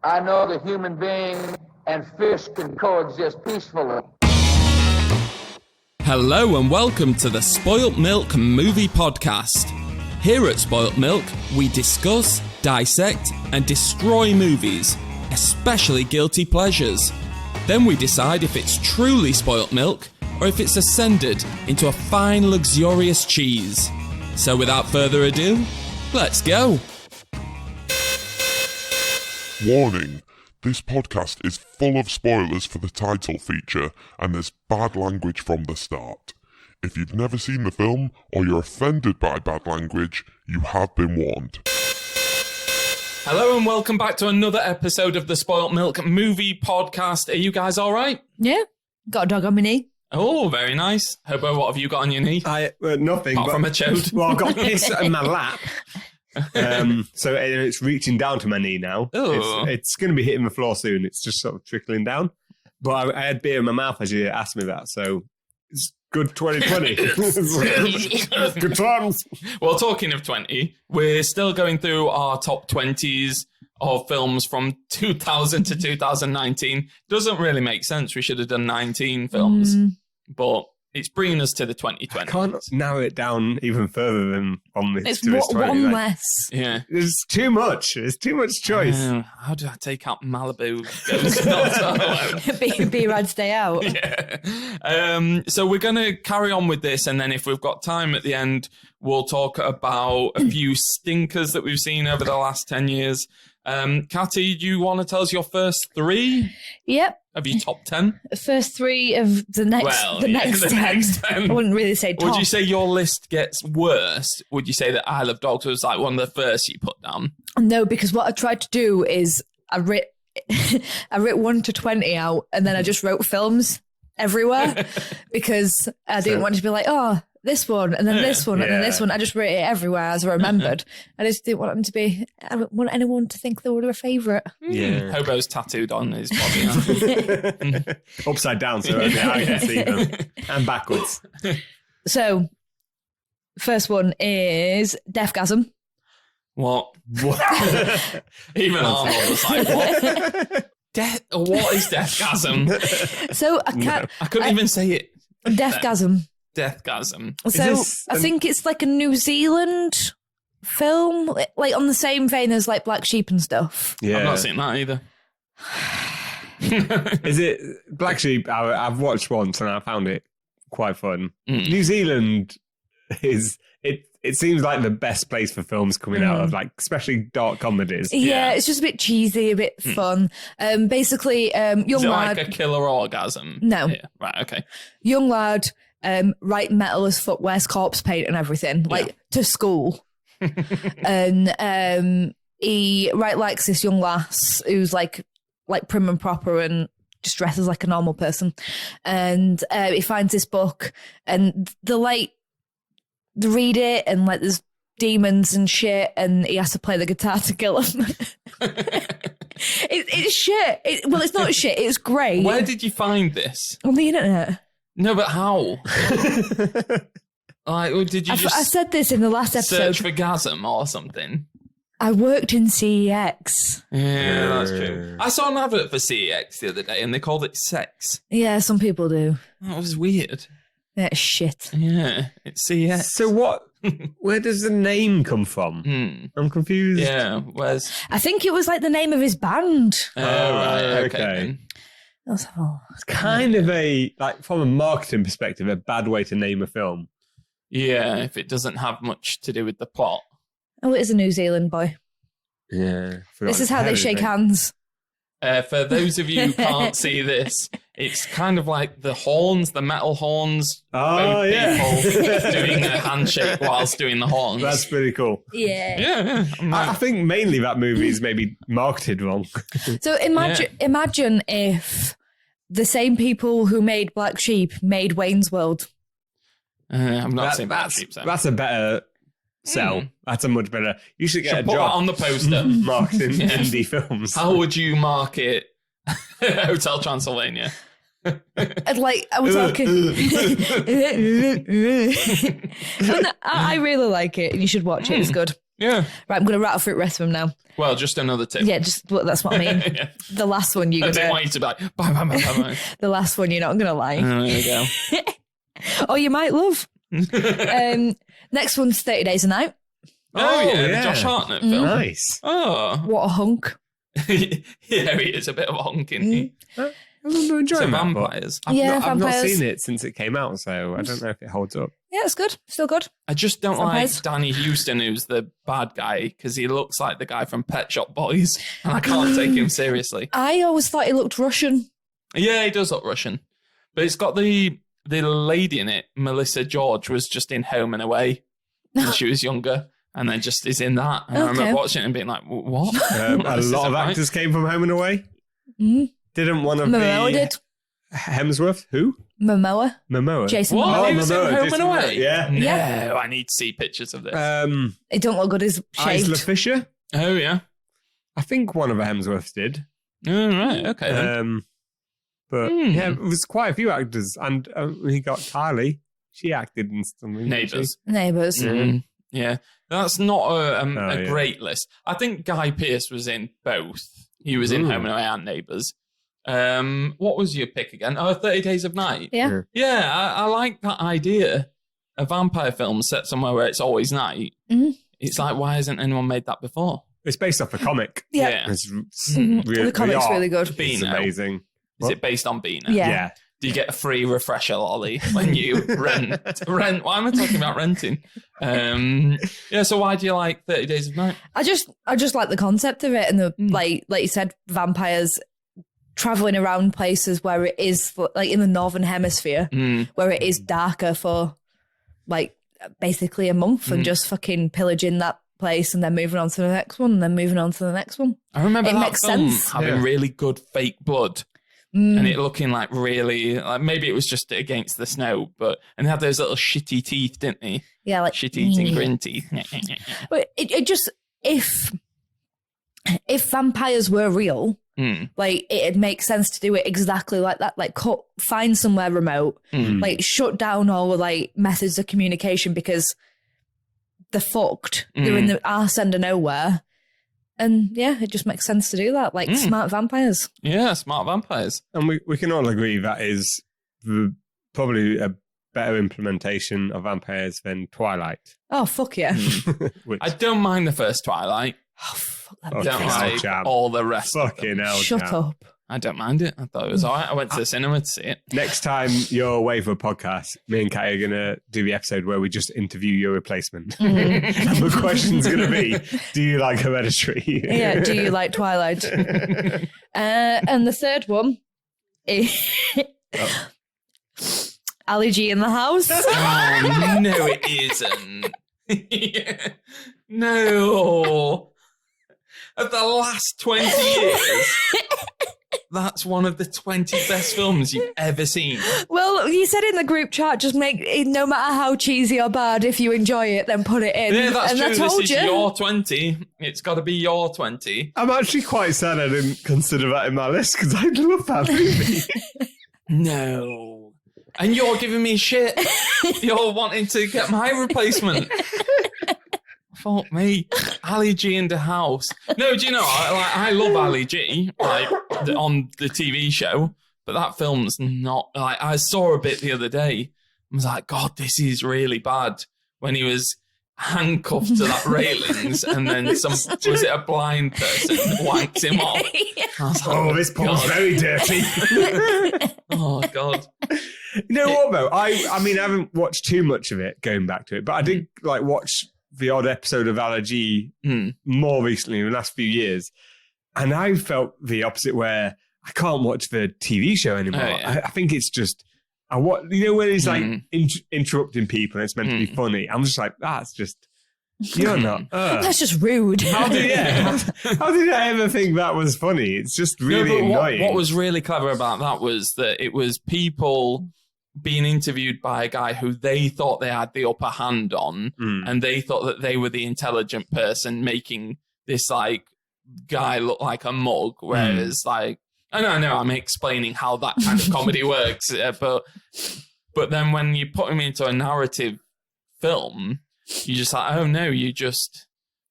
I know that human being and fish can coexist peacefully. Hello and welcome to the Spoilt Milk Movie Podcast. Here at Spoilt Milk, we discuss, dissect, and destroy movies, especially guilty pleasures. Then we decide if it's truly spoilt milk or if it's ascended into a fine, luxurious cheese. So without further ado, let's go. Warning, this podcast is full of spoilers for the title feature and there's bad language from the start. If you've never seen the film or you're offended by bad language, you have been warned. Hello and welcome back to another episode of the Spoilt Milk Movie Podcast. Are you guys all right? Yeah, got a dog on my knee. Oh, very nice. Hobo, what have you got on your knee? Nothing. Apart from a chode. Well, I've got piss in my lap. So it's reaching down to my knee now. Oh. It's going to be hitting the floor soon. It's just sort of trickling down. But I had beer in my mouth as you asked me that, so it's good 2020. Good times. Well, talking of 20, we're still going through our top 20s of films from 2000 to 2019. Doesn't really make sense. We should have done 19 films, but it's bringing us to the 2020. I can't narrow it down even further than on this. It's to this 20, one like, less. Yeah. There's too much. There's too much choice. How do I take out Malibu? Ghost Not Be right, stay out. Yeah. So we're going to carry on with this, and then if we've got time at the end, we'll talk about a few stinkers that we've seen over the last 10 years. Katty, do you want to tell us your first three Yep. of your top 10? First three of the next, the next 10. I wouldn't really say top. Would you say your list gets worse? Would you say that Isle of Dogs was like one of the first you put down? No, because what I tried to do is I writ 1 to 20 out, and then I just wrote films everywhere because I didn't want to be like, oh, this one, and then this one, and then this one. I just wrote it everywhere as I remembered. I just didn't want them to be, I don't want anyone to think they were a favourite. Yeah. Hobo's tattooed on his body. Upside down, so only I can see them. And backwards. So, first one is Deathgasm. What? Even Arnold was like, what? What is Deathgasm? So, I couldn't even say it. Deathgasm. Deathgasm. So I think it's like a New Zealand film, like on the same vein as like Black Sheep and stuff. Yeah. I've not seen that either. Is it Black Sheep? I've watched once and I found it quite fun. Mm. New Zealand is it seems like the best place for films coming out of, like, especially dark comedies. Yeah, it's just a bit cheesy, a bit fun. Basically, young Is it lad. like a killer orgasm? No. Yeah. Right. Okay. Young lad, right metal as foot, wears corpse paint and everything, like to school. And he likes this young lass who's like prim and proper and just dresses like a normal person. And he finds this book, and they read it, and like there's demons and shit, and he has to play the guitar to kill them. It's shit. Well, it's not shit. It's great. Where did you find this? On the internet. No, but how? Did you I said this in the last episode. search for gasm or something? I worked in CEX. Yeah, that's true. I saw an advert for CEX the other day, and they called it sex. Yeah, some people do. That was weird. Yeah, shit. Yeah, it's CEX. So where does the name come from? I'm confused. Yeah, where's... I think it was like the name of his band. Oh, right, okay. okay. That's all. It's kind of from a marketing perspective, a bad way to name a film. Yeah, if it doesn't have much to do with the plot. Oh, it is a New Zealand boy. Yeah. This is how they shake hands. For those of you who can't see this, it's kind of like the horns, the metal horns. Oh, yeah. People doing a handshake whilst doing the horns. That's pretty cool. Yeah. Yeah. I think mainly that movie is maybe marketed wrong. So imagine if the same people who made Black Sheep made Wayne's World. I've not seen Black Sheep. That's a better sell. That's a much better. You should get a put job that on the poster. marketing indie films. How would you market Hotel Transylvania? And like, I was talking. I really like it, and you should watch it. It's good. Yeah. Right, I'm going to rattle through the rest of them now. Well, just another tip. Yeah, that's what I mean. Yeah. The last one you're I going didn't want to... you to be like, bye, bye, bye, bye, bye. The last one you're not going to like. There we go. Oh, you might love. Next one's 30 Days a Night. Oh, yeah, the Josh Hartnett film. Nice. Oh. What a hunk. Yeah, he is a bit of a honk, isn't he? I remember enjoying So that, but vampires. I've Yeah, not vampires. seen it since it came out, so I don't know if it holds up. Yeah, it's good. Still good. I just don't Vampires. like Danny Houston, who's the bad guy, because he looks like the guy from Pet Shop Boys, and I can't take him seriously. I always thought he looked Russian. Yeah, he does look Russian. But it's got the lady in it, Melissa George, was just in Home and Away when she was younger, and then just is in that. And I Okay. remember watching it and being like, what? A This lot of isn't right. actors came from Home and Away. Mm. Didn't one of Momoa the did. Hemsworth? Who? Momoa. Momoa. Jason What? Momoa. He was in Momoa, Home Jason and Momoa, Away? yeah. No, Yeah. I need to see pictures of this. He don't look good. He's Isla shaved. Fisher. Oh, yeah. I think one of the Hemsworths did. Oh, right. Okay, then. But yeah, it was quite a few actors, and he got Kylie. She acted in something. didn't Neighbours. Neighbours. Mm, yeah, that's not a yeah. great list. I think Guy Pearce was in both. He was in Ooh. Home and Away and Neighbours. What was your pick again? Oh, 30 Days of Night. Yeah. Yeah, I like that idea. A vampire film set somewhere where it's always night. Mhm. It's like, why hasn't anyone made that before? It's based off a comic. Yeah. It's Mhm. really, The comic's art really good. is Beano. amazing. Is What? it based on Beano? Yeah. Yeah. Do you get a free refresher lolly when you rent? Why am I talking about renting? Yeah, so why do you like 30 Days of Night? I just like the concept of it, and the like you said, vampires traveling around places where it is like in the northern hemisphere, where it is darker for like basically a month, and just fucking pillaging that place, and then moving on to the next one, and then moving on to the next one. I remember It that makes film sense. having Yeah. really good fake blood. And it looking like really, like maybe it was just against the snow, and they had those little shitty teeth, didn't they? Yeah, like Shit eating grin teeth. But it just if vampires were real, like it'd make sense to do it exactly like that. Like find somewhere remote, like shut down all like methods of communication because they're fucked. They're in the arse end of nowhere. And yeah, it just makes sense to do that. Like smart vampires. Yeah, smart vampires. And we can all agree that is probably a better implementation of vampires than Twilight. Oh, fuck yeah. Which, I don't mind the first Twilight. Oh, fuck that. Oh, I don't hell, like Cham. all the rest of them. fucking hell, Shut Cham. up. I don't mind it. I thought it was all right. I went to the cinema to see it. Next time you're away for a podcast, me and Katty are going to do the episode where we just interview your replacement. And the question's going to be, do you like Hereditary? Yeah, do you like Twilight? And the third one is Ali G in the house. Oh, no, it isn't. No. Of the last 20 years, that's one of the 20 best films you've ever seen. Well, you said in the group chat, just make it, no matter how cheesy or bad, if you enjoy it, then put it in. Yeah, that's and true. I told This you. is your 20. It's got to be your 20. I'm actually quite sad I didn't consider that in my list because I love that movie. No. And you're giving me shit. You're wanting to get my replacement. Fuck me. Ali G in the house. No, do you know, I love Ali G, like, on the TV show, but that film's not, like, I saw a bit the other day. I was like, God, this is really bad. When he was handcuffed to that railings and then was it a blind person wanked him off? I was like, Oh, this pool's God. very dirty. Oh, God. You know what, though? I mean, I haven't watched too much of it going back to it, but I did like watch the odd episode of Allergy more recently in the last few years. And I felt the opposite where I can't watch the TV show anymore. Oh, yeah. I think it's just, when it's like interrupting people and it's meant to be funny. I'm just like, that's just, you're not. That's just rude. How did I ever think that was funny? It's just really annoying. What was really clever about that was that it was people being interviewed by a guy who they thought they had the upper hand on, and they thought that they were the intelligent person making this like guy look like a mug, whereas like I know I'm explaining how that kind of comedy works, but then when you put him into a narrative film, you just like, oh no, you just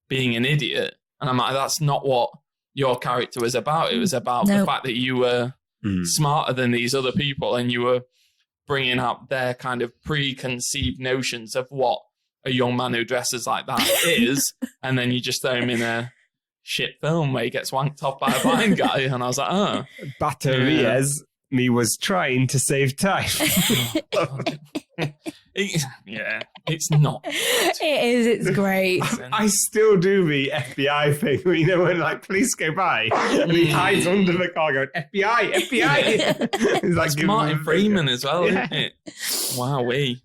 being an idiot. And I'm like, that's not what your character was about. It was about the fact that you were smarter than these other people, and you were bringing up their kind of preconceived notions of what a young man who dresses like that is, and then you just throw him in a shit film where he gets wanked off by a blind guy. And I was like, oh. Baterias, me was trying to save time. It's not. It is. It's great. I still do the FBI thing, you know, when like police go by and he hides under the car going, FBI. It's like That's Martin Freeman as well, isn't it? Wowee.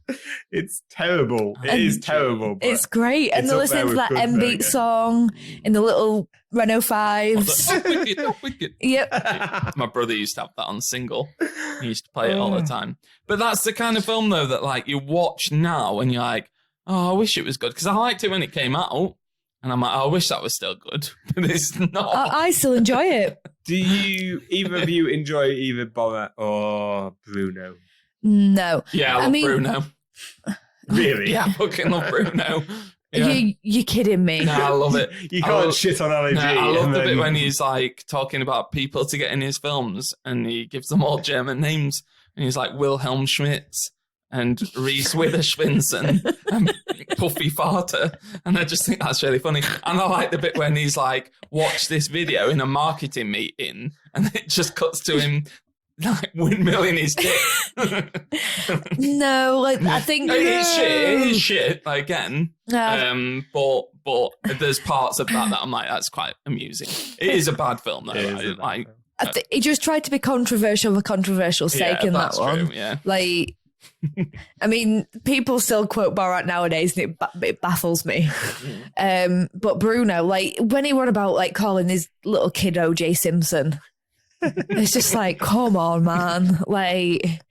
It's terrible. It is terrible. It's great. And they're listening to that M-Beat song in the little Renault 5s. Not wicked. Yep. My brother used to have that on single. He used to play it all the time. But that's the kind of film, though, that like you watch now and you're like, oh, I wish it was good. Because I liked it when it came out. And I'm like, oh, I wish that was still good. But it's not. I still enjoy it. Do you, either of you, enjoy either Borat or Bruno? No. Yeah, I love Bruno. Really? Yeah, I fucking love Bruno. Yeah. You're kidding me. No, I love it. You can't shit on Ali G. No, I love the bit when he's like talking about people to get in his films and he gives them all German names. And he's like Wilhelm Schmitz and Reese Witherspoon and Puffy Farter. And I just think that's really funny. And I like the bit when he's like, watch this video in a marketing meeting and it just cuts to him like windmilling his dick. No, like I think it is shit again. But there's parts of that I'm like, that's quite amusing. It is a bad film though. He just tried to be controversial for controversial sake in that one. True, yeah. Like, I mean, people still quote Borat nowadays, and it baffles me. But Bruno, like when he wrote about like calling his little kid O.J. Simpson. It's just like, come on, man. Like,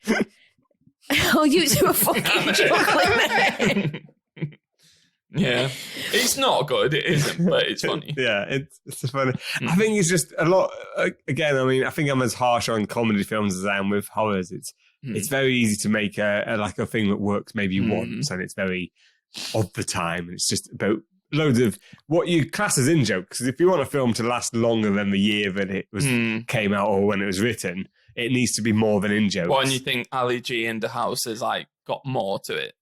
oh, you two are fucking chuckling. Yeah. It's not good, it isn't, but it's funny. Yeah, it's funny. I think it's just a lot, again, I mean, I think I'm as harsh on comedy films as I am with horrors. It's very easy to make a thing that works maybe once, and it's very of the time, and it's just about loads of what you class as in-jokes. Because if you want a film to last longer than the year that it was came out or when it was written, it needs to be more than in-jokes. Well, and you think Ali G in the house has like got more to it?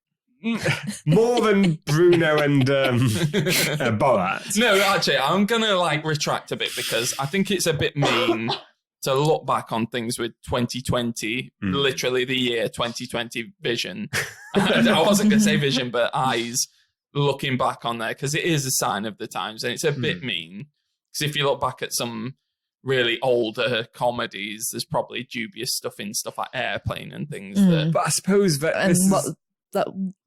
More than Bruno and Borat. No, actually, I'm going to like retract a bit because I think it's a bit mean to look back on things with 2020, literally the year 2020 vision. I wasn't going to say vision, but eyes. Looking back on there, because it is a sign of the times, and it's a bit mean. Because if you look back at some really older comedies, there's probably dubious stuff in stuff like Airplane and things. But I suppose that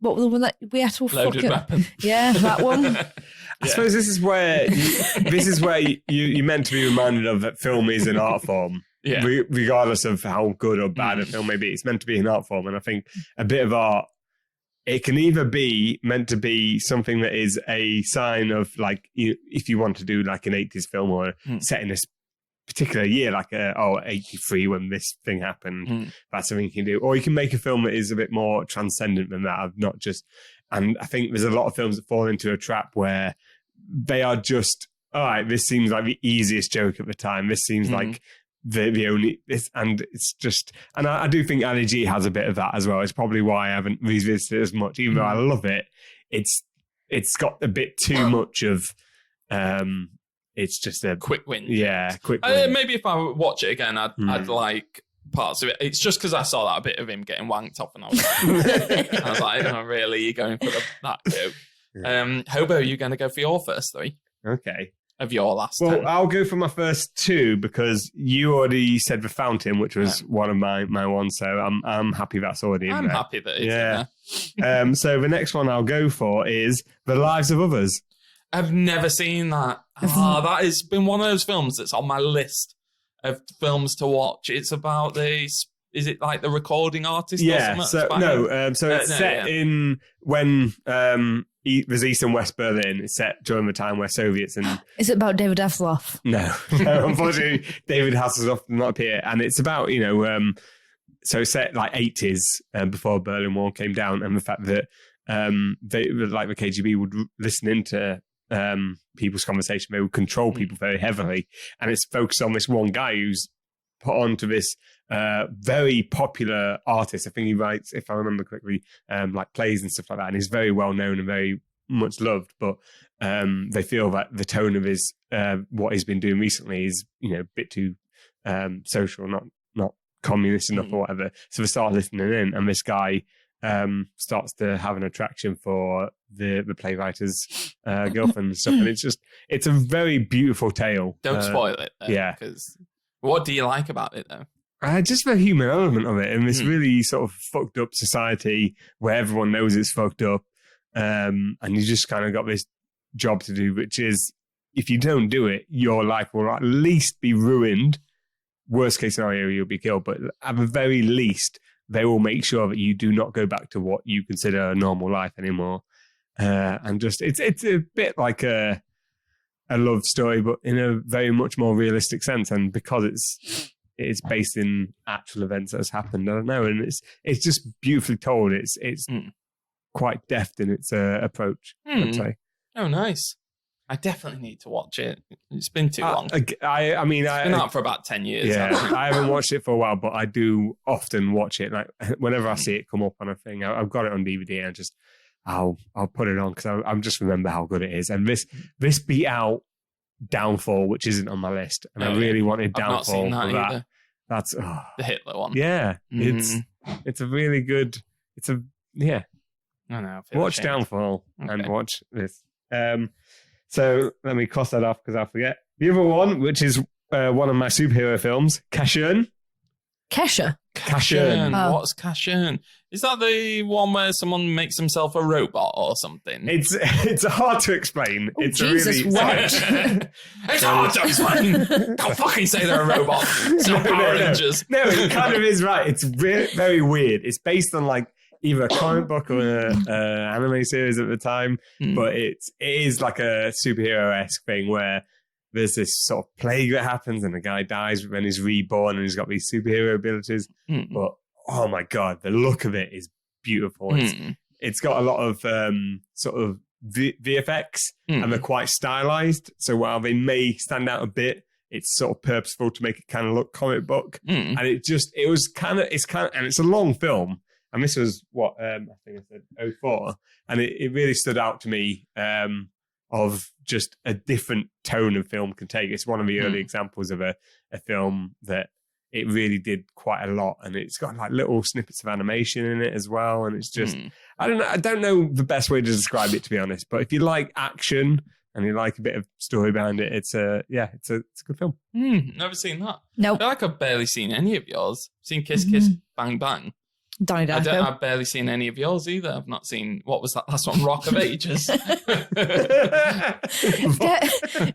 what was the one that we had to Loaded Weapon. Yeah, that one. I suppose this is where you're meant to be reminded of that film is an art form. Yeah. Regardless of how good or bad a film may be, it's meant to be an art form, and I think a bit of art. It can either be meant to be something that is a sign of like, if you want to do like an 80s film or set in a particular year, like 83 when this thing happened, that's something you can do. Or you can make a film that is a bit more transcendent than that, of not just, and I think there's a lot of films that fall into a trap where they are just, all right, this seems like the easiest joke at the time. This seems like the only this, and it's just, and I do think Ali G has a bit of that as well. It's probably why I haven't revisited it as much, even though I love it. It's got a bit too much of it's just a quick win. Yeah, quick win. Maybe if I watch it again, I'd like parts of it. It's just because I saw that bit of him getting wanked off, and I was like, oh, really, you're going for that joke? Yeah. Hobo, are you going to go for your first three? Okay. Of your last 10. I'll go for my first two because you already said The Fountain, which was one of my ones, so I'm happy that's already in there. I'm happy that it's in there. So the next one I'll go for is The Lives of Others. I've never seen that. That has been one of those films that's on my list of films to watch. It's about is it like the recording artist? Yeah. Or something? So it's set in when there's East and West Berlin. It's set during the time where Soviets and... Is it about David Hasselhoff? No, unfortunately, David Hasselhoff did not appear. And it's about, so it's set like 80s before Berlin Wall came down, and the fact that they, like the KGB would listen into people's conversation. They would control people very heavily. And it's focused on this one guy who's put onto this very popular artist. I think he writes, if I remember correctly, like plays and stuff like that. And he's very well known and very much loved. But they feel that the tone of his what he's been doing recently is, a bit too social, not communist enough or whatever. So they start listening in, and this guy starts to have an attraction for the playwriter's girlfriend and stuff. And it's a very beautiful tale. Don't spoil it, though, yeah. Because what do you like about it, though? Just the human element of it in this really sort of fucked up society where everyone knows it's fucked up. And you just kind of got this job to do, which is, if you don't do it, your life will at least be ruined. Worst case scenario, you'll be killed. But at the very least, they will make sure that you do not go back to what you consider a normal life anymore. And just, it's a bit like a love story, but in a very much more realistic sense. And because it's based in actual events that has happened, I don't know. And it's just beautifully told. It's quite deft in its approach, I'd say. Oh, nice. I definitely need to watch it. It's been too long. It's been out for about 10 years. Yeah, I haven't watched it for a while, but I do often watch it. Like whenever I see it come up on a thing, I've got it on DVD, and I'll put it on because I just remember how good it is. And this beat out Downfall, which isn't on my list, and I really wanted Downfall. I've not seen that either. That. That's the Hitler one. Yeah, it's a really good. I know. Watch Downfall and watch this. So let me cross that off because I'll forget. The other one, which is one of my superhero films, Kashan. Kesha? Kashan. Oh. What's Kashan? Is that the one where someone makes himself a robot or something? It's hard to explain. Oh, it's Jesus, really what? It's hard to explain. Don't fucking say they're a robot. It's not Power Rangers. No, it kind of is right. It's very weird. It's based on like either a comic book or an anime series at the time, but it is like a superhero-esque thing where there's this sort of plague that happens and the guy dies when he's reborn and he's got these superhero abilities. But oh my God, the look of it is beautiful. It's got a lot of sort of VFX and they're quite stylized. So while they may stand out a bit, it's sort of purposeful to make it kind of look comic book. And it's a long film. And this was what, I think I said 04. And it really stood out to me of just a different tone of film can take. It's one of the early examples of a film that it really did quite a lot. And it's got like little snippets of animation in it as well. And it's just, I don't know the best way to describe it, to be honest. But if you like action and you like a bit of story behind it, it's a good film. Never seen that. Nope. I feel like I've barely seen any of yours. Seen Kiss Kiss Bang Bang. Donnie Darko. I've barely seen any of yours either. I've not seen, what was that last one? Rock of Ages.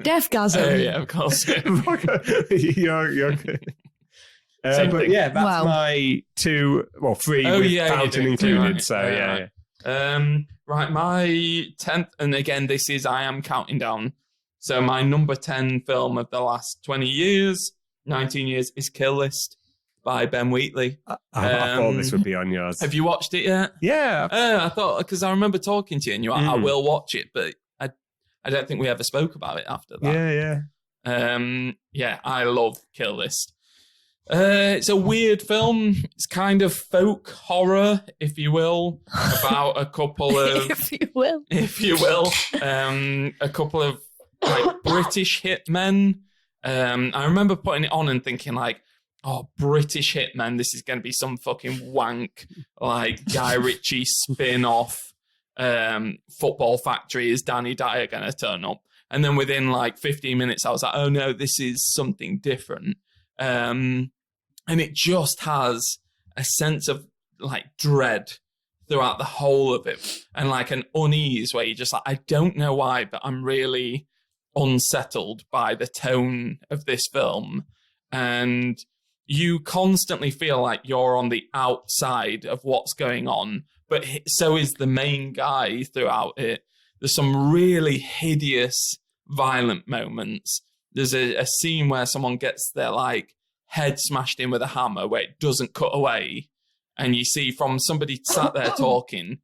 Deathgasm. Oh, yeah, of course. You're good. But yeah, that's my three with Fountain included. Right. So yeah. Right, my 10th, and again, I am counting down. So my number 10 film of the last 20 years, 19 years, is Kill List by Ben Wheatley. I thought this would be on yours. Have you watched it yet? Yeah. I thought, because I remember talking to you and you were like, I will watch it, but I don't think we ever spoke about it after that. Yeah. I love Kill List. It's a weird film. It's kind of folk horror, if you will, about a couple of... if you will. A couple of like British hitmen. I remember putting it on and thinking like, oh, British hitmen, this is going to be some fucking wank, like Guy Ritchie spin-off Football Factory. Is Danny Dyer going to turn up? And then within like 15 minutes, I was like, oh no, this is something different. And it just has a sense of like dread throughout the whole of it. And like an unease where you're just like, I don't know why, but I'm really unsettled by the tone of this film. And you constantly feel like you're on the outside of what's going on, but so is the main guy throughout it. There's some really hideous, violent moments. There's a scene where someone gets their like head smashed in with a hammer where it doesn't cut away. And you see from somebody sat there talking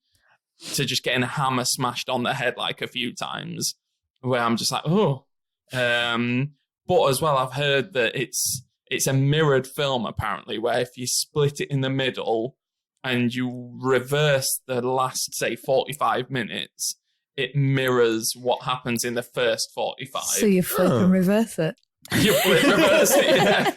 to just getting a hammer smashed on their head like a few times. where I'm just like, oh. But as well, I've heard that it's a mirrored film, apparently, where if you split it in the middle and you reverse the last, say, 45 minutes, it mirrors what happens in the first 45. So you flip and reverse it. You flip reverse it, yeah.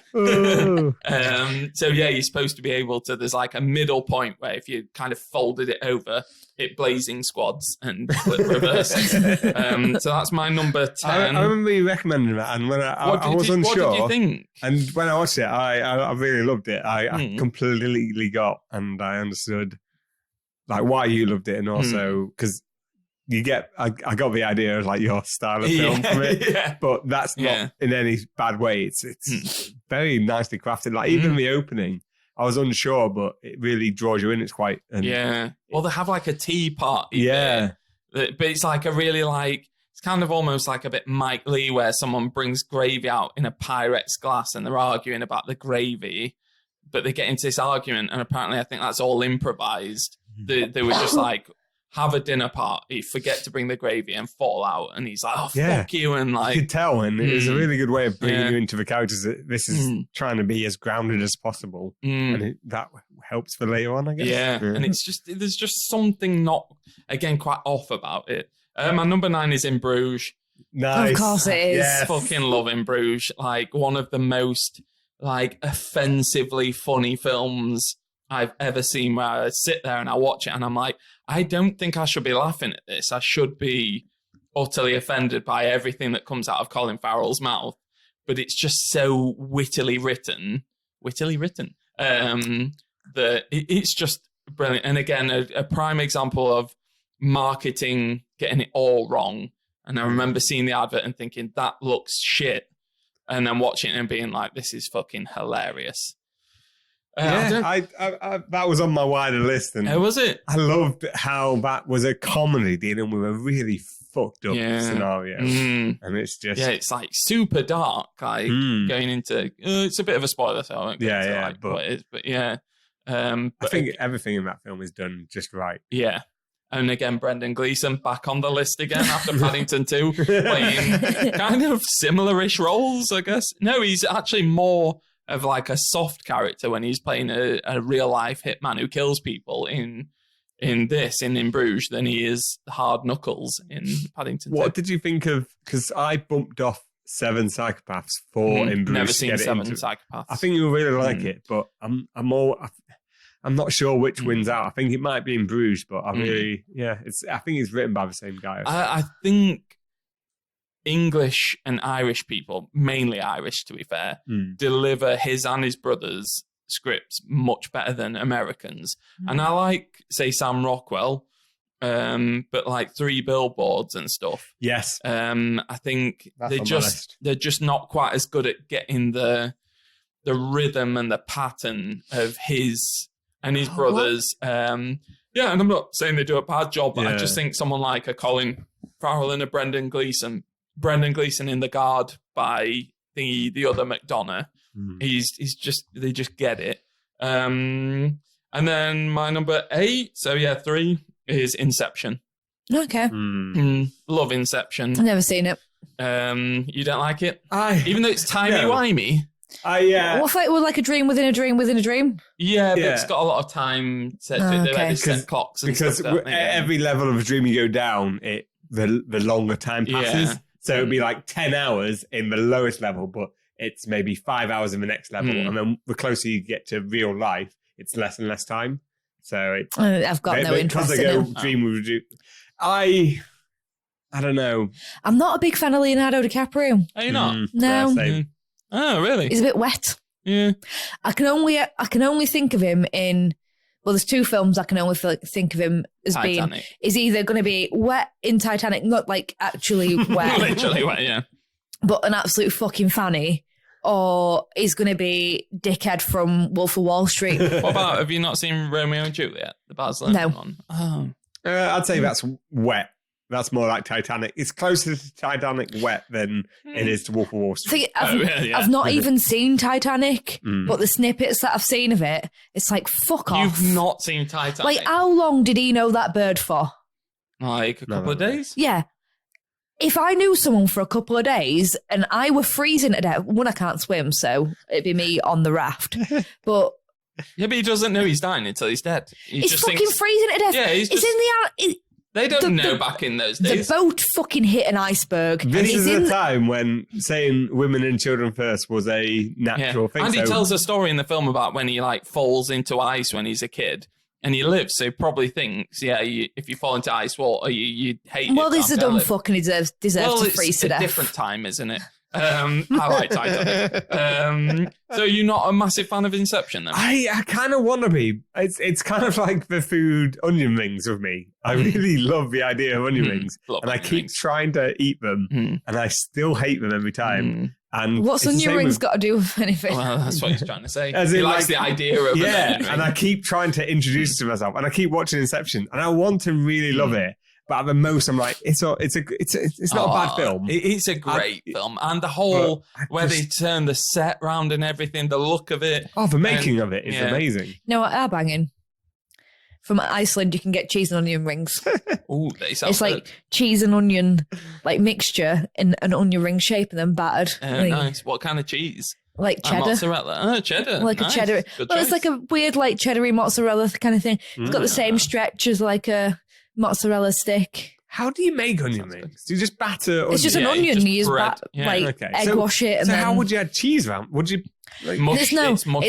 So yeah, you're supposed to be able to, there's like a middle point where if you kind of folded it over, it blazing squads and flip reverse. So that's my number 10. I remember you recommending that, and when I was unsure. What did you think? And when I watched it, I really loved it. I completely got, and I understood like why you loved it, and also because you get, I got the idea of like your style of film from it, but that's not in any bad way. It's very nicely crafted. Like even the opening, I was unsure, but it really draws you in. It's quite, Well, they have like a tea party. Yeah. But it's like a really like, it's kind of almost like a bit Mike Lee where someone brings gravy out in a Pyrex glass and they're arguing about the gravy, but they get into this argument and apparently I think that's all improvised. They were just like, have a dinner party, forget to bring the gravy and fall out. And he's like, oh, fuck you. And like, you could tell. And it was a really good way of bringing you into the characters. That this is trying to be as grounded as possible. And that helps for later on, I guess. Yeah. And it's just, there's just something not, again, quite off about it. My number 9 is In Bruges. Nice. Of course it is. Yes. Fucking love In Bruges. Like one of the most like offensively funny films I've ever seen, where I sit there and I watch it and I'm like, I don't think I should be laughing at this. I should be utterly offended by everything that comes out of Colin Farrell's mouth. But it's just so wittily written, that it's just brilliant. And again, a prime example of marketing getting it all wrong. And I remember seeing the advert and thinking, that looks shit. And then watching it and being like, this is fucking hilarious. That was on my wider list, and was it? I loved how that was a comedy dealing with a really fucked up scenario, and it's just it's like super dark, like going into. It's a bit of a spoiler, so I won't get into like what it is, but yeah. I think everything in that film is done just right. Yeah. And again, Brendan Gleeson back on the list again after Paddington 2, playing kind of similar-ish roles, I guess. No, he's actually more of like a soft character when he's playing a real life hitman who kills people in Bruges than he is hard knuckles in Paddington 2. What did you think of? Because I bumped off Seven Psychopaths for In Bruges. Never seen Seven Psychopaths. I think you'll really like it, but I'm not sure which wins out. I think it might be In Bruges, but I think it's written by the same guy. I think English and Irish people, mainly Irish to be fair, deliver his and his brother's scripts much better than Americans. And I like, say, Sam Rockwell, but like Three Billboards and stuff. Yes. I think they're just not quite as good at getting the rhythm and the pattern of his and his brothers. And I'm not saying they do a bad job, but I just think someone like a Colin Farrell and a Brendan Gleeson in The Guard by the other McDonough. They just get it. And then my number 8, 3 is Inception. Okay. Love Inception. I've never seen it. You don't like it? Even though it's timey-wimey. What if it was like a dream within a dream within a dream? Yeah, but it's got a lot of time set to it. They set clocks and because stuff. Because every level of a dream you go down, the longer time passes. Yeah. So it'd be like 10 hours in the lowest level, but it's maybe 5 hours in the next level. And then the closer you get to real life, it's less and less time. So I've got no interest in it. Dream with dream. I don't know. I'm not a big fan of Leonardo DiCaprio. Are you not? No. Oh, really? He's a bit wet. Yeah. I can only think of him in. Well, there's 2 films I can only think of him as Titanic. being. Is either going to be wet in Titanic, not like actually wet. Literally wet, yeah. But an absolute fucking fanny. Or he's going to be dickhead from Wolf of Wall Street. What about, have you not seen Romeo and Juliet? The Baz Luhrmann one? No. I'd say that's wet. That's more like Titanic. It's closer to Titanic wet than it is to Wolf of Wall Street. I've not even seen Titanic, but the snippets that I've seen of it, it's like, fuck off. You've not seen Titanic? Like, how long did he know that bird for? Like a couple of days? Yeah. if I knew someone for a couple of days and I were freezing to death, one, I can't swim, so it'd be me on the raft. But Yeah, but he doesn't know he's dying until he's dead. He he's just fucking thinks, freezing to death. Yeah, he's it's just- in the they don't know the- back in those the days. boat fucking hit an iceberg. This He's is in the time when saying women and children first was a natural thing. And he So- tells a story in the film about when he like falls into ice when he's a kid. And he lives, so he probably thinks, if you fall into ice water, you hate it. well, this is a can't dumb live. fuck and he deserves Well, to freeze it's to a death. different time, isn't it? I like Titanic. So you're not a massive fan of Inception, then? I kind of want to be. It's kind of like the food onion rings with me. I really love the idea of onion rings, Love and I onion keep rings. trying to eat them, and I still hate them every time. And What's it's the onion same rings with- got to do with anything? Well, that's what he's trying to say. As He in, likes like- the idea of an Yeah, onion and ring. I keep trying to introduce it to myself, and I keep watching Inception, and I want to really love it, but at the most, I'm like, it's not a bad film. It's a great film. And the whole, where they turn the set round and everything, the look of it. the making of it is yeah. amazing. You know what? Are banging. From Iceland, you can get cheese and onion rings. Ooh, they sound It's like good. cheese and onion, like mixture in an onion ring shape and then battered. Like- Nice. What kind of cheese? Like cheddar. Mozzarella. Oh, cheddar. Like Nice. a cheddar. Good Well, it's choice. like a weird, like cheddar-y mozzarella kind of thing. It's got the same stretch as like a mozzarella stick. How do you make onion Sounds rings? Do you just batter? It's just an Yeah, onion. just You use bread. Yeah. like Okay. egg So- wash it and So then. how would you add cheese around? Would you? Like, Mushed, It's